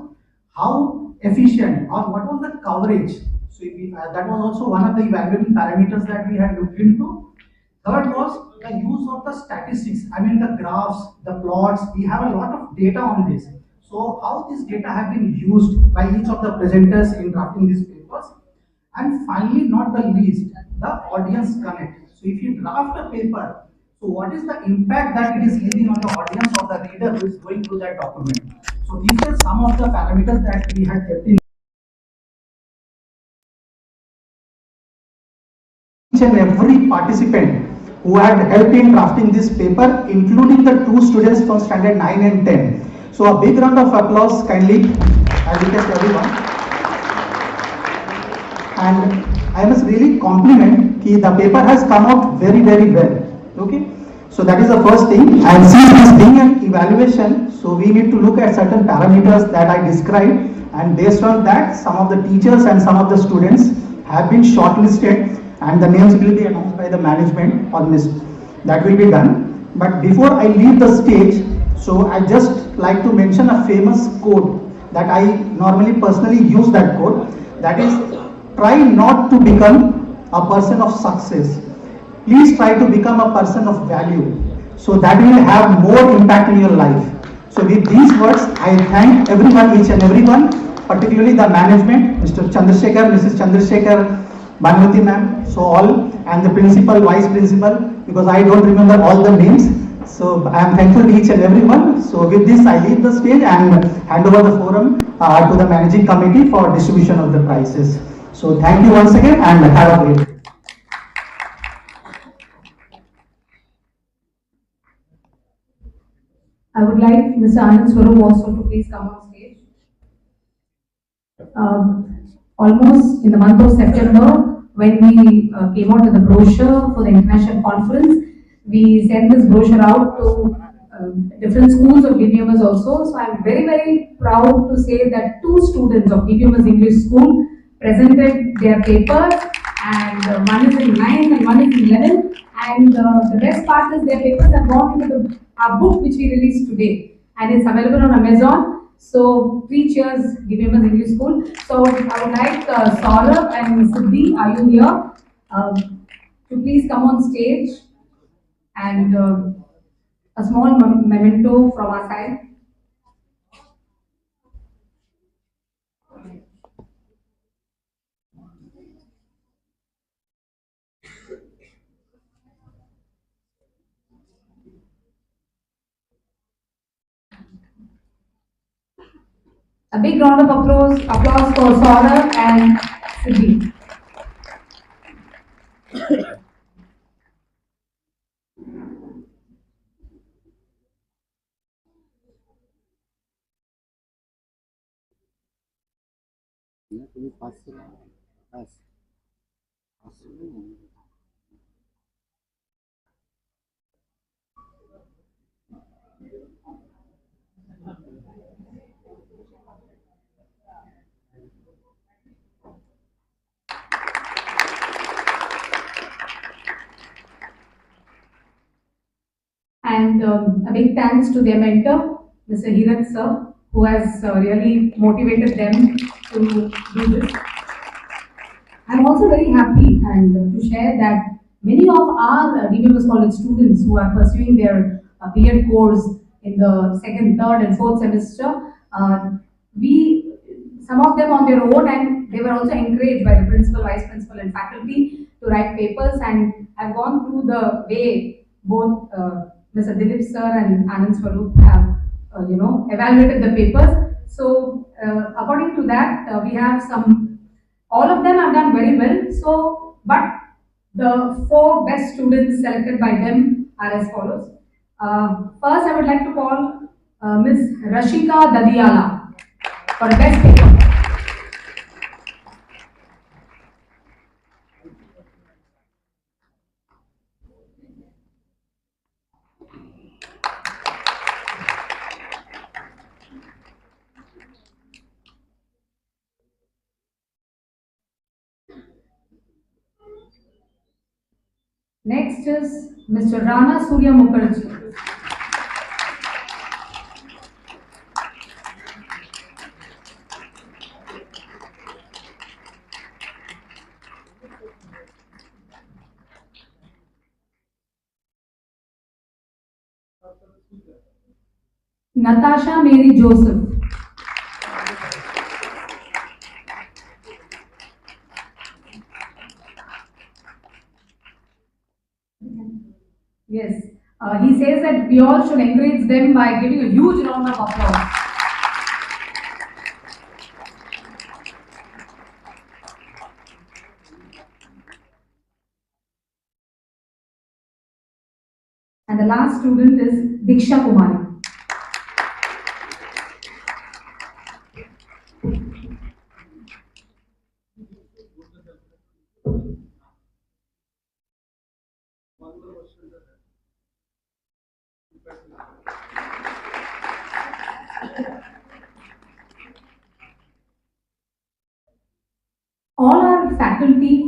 How efficient or what was the coverage? So that was also one of the evaluating parameters that we had looked into. Third was the use of the statistics, I mean the graphs, the plots, we have a lot of data on this. So how this data have been used by each of the presenters in drafting these papers. And finally, not the least, the audience connect. So if you draft a paper, so what is the impact that it is leaving on the audience or the reader who is going through that document? So these are some of the parameters that we had kept in. Each and every participant who had helped in drafting this paper, including the two students from standard 9 and 10. So a big round of applause kindly, I request everyone. And I must really compliment that the paper has come out very, very well. Okay, so that is the first thing. And since this being an evaluation, so we need to look at certain parameters that I described, and based on that, some of the teachers and some of the students have been shortlisted, and the names will be announced by the management on this. That will be done. But before I leave the stage, so I just like to mention a famous quote that I normally personally use that quote. That is, try not to become a person of success. Please try to become a person of value. So that will have more impact in your life. So with these words, I thank everyone, each and everyone, particularly the management, Mr. Chandrasekhar, Mrs. Chandrasekhar, Bhanumati ma'am, so all, and the principal, vice principal, because I don't remember all the names. So I am thankful to each and everyone. So with this, I leave the stage and hand over the forum to the managing committee for distribution of the prizes. So thank you once again and have a great day. I would like Mr. Anand Swarup also to please come on stage. Almost in the month of September, when we came out with the brochure for the international conference, we sent this brochure out to different schools of DBMS also. So I'm very, very proud to say that 2 students of DBMS English School presented their papers, and one is in 9th and one is in 11th. And the best part is their papers have gone into our book which we released today, and it's available on Amazon. So 3 cheers, DBMS English School. So I would like Saurabh and Siddhi, are you here? To please come on stage, and a small memento from our side. A big round of applause for Saurabh and Siddhi. a big thanks to their mentor, Mr. Hirat sir, who has really motivated them to do this. I'm also very happy and to share that many of our DBMS college students who are pursuing their B.Ed course in the second, third, and fourth semester, some of them on their own, and they were also encouraged by the principal, vice principal, and faculty to write papers. And I've gone through the way both Mr. Dilip sir and Anand Swaroop have, evaluated the papers. So according to that, we have some. All of them have done very well. So, but the 4 best students selected by them are as follows. First, I would like to call Ms. Rashika Dadiala for best paper. Next is Mr. Rana Surya Mukherjee. Natasha Mary Joseph. Yes, he says that we all should encourage them by giving a huge round of applause. And the last student is Diksha Kumari. All our faculty,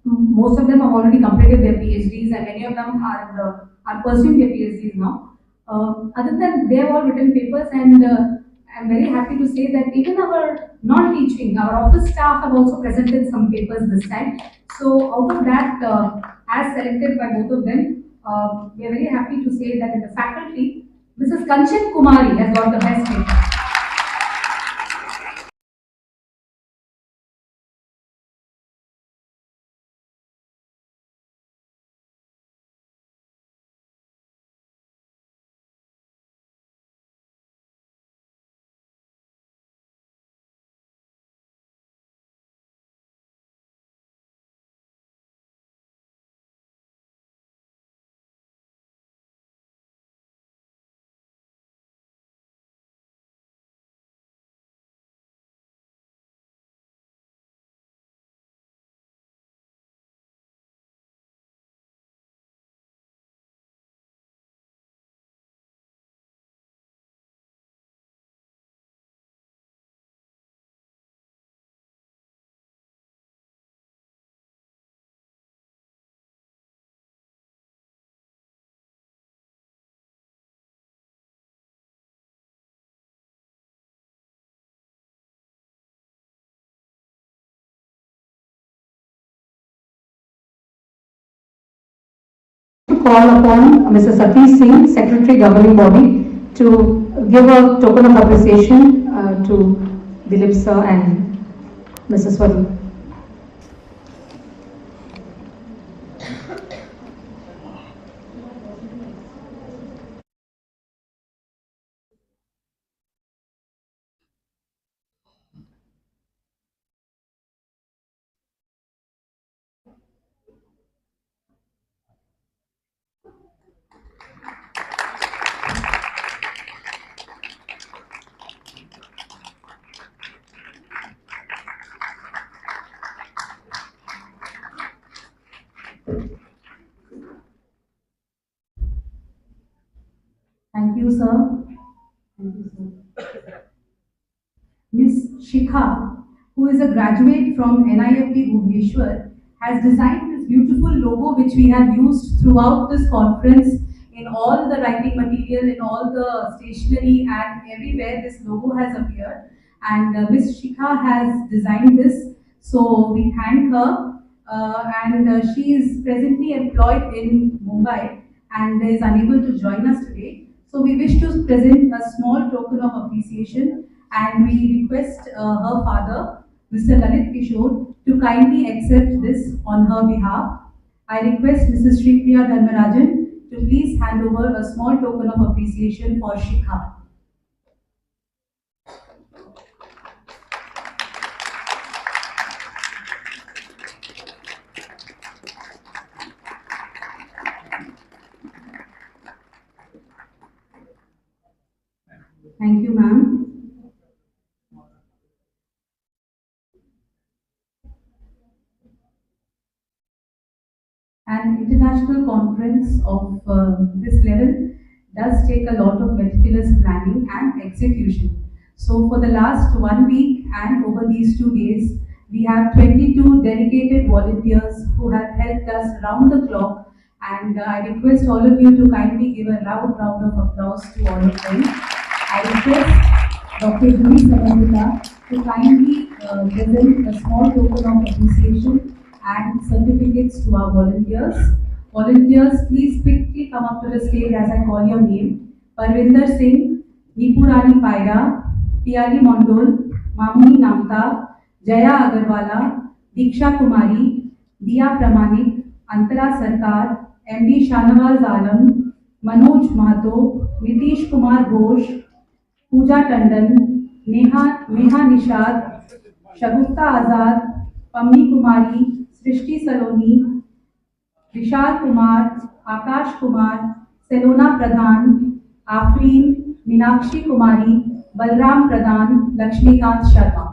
most of them have already completed their PhDs, and many of them are pursuing their PhDs now. Other than they have all written papers, and I'm very happy to say that even our non-teaching, our office staff have also presented some papers this time. So out of that, as selected by both of them, we are very happy to say that in the faculty, Mrs. Kanchan Kumari has got the best paper. Call upon Mr. Satish Singh, Secretary Governing Body, to give a token of appreciation to Dilip sir and Mrs. Swaroop. Thank you, sir. Thank you, sir. Ms. Shikha, who is a graduate from NIFT Bhubaneswar, has designed this beautiful logo which we have used throughout this conference in all the writing material, in all the stationery, and everywhere this logo has appeared. And Miss Shikha has designed this, so we thank her. And she is presently employed in Mumbai and is unable to join us today. So we wish to present a small token of appreciation, and we request her father, Mr. Lalit Kishore, to kindly accept this on her behalf. I request Mrs. Sripriya Dharmarajan to please hand over a small token of appreciation for Shikha. Thank you, ma'am. An international conference of this level does take a lot of meticulous planning and execution. So for the last 1 week and over these 2 days, we have 22 dedicated volunteers who have helped us round the clock, and I request all of you to kindly give a loud round of applause to all of them. I request Dr. Julie Samantha to kindly present a small token of appreciation and certificates to our volunteers. Volunteers, please quickly come up to the stage as I call your name. Parvinder Singh, Nipurani Paira, Piali Mondol, Mamuni Namta, Jaya Agarwala, Diksha Kumari, Diya Pramanik, Antara Sarkar, MD Shahnawaz Alam, Manoj Mahato, Nitish Kumar Ghosh, Pooja Tandon, Neha Nishad, Shagufta Azad, Pammi Kumari, Srishti Saloni, Vishal Kumar, Akash Kumar, Selona Pradhan, Afreen, Meenakshi Kumari, Balram Pradhan, Lakshmikant Sharma.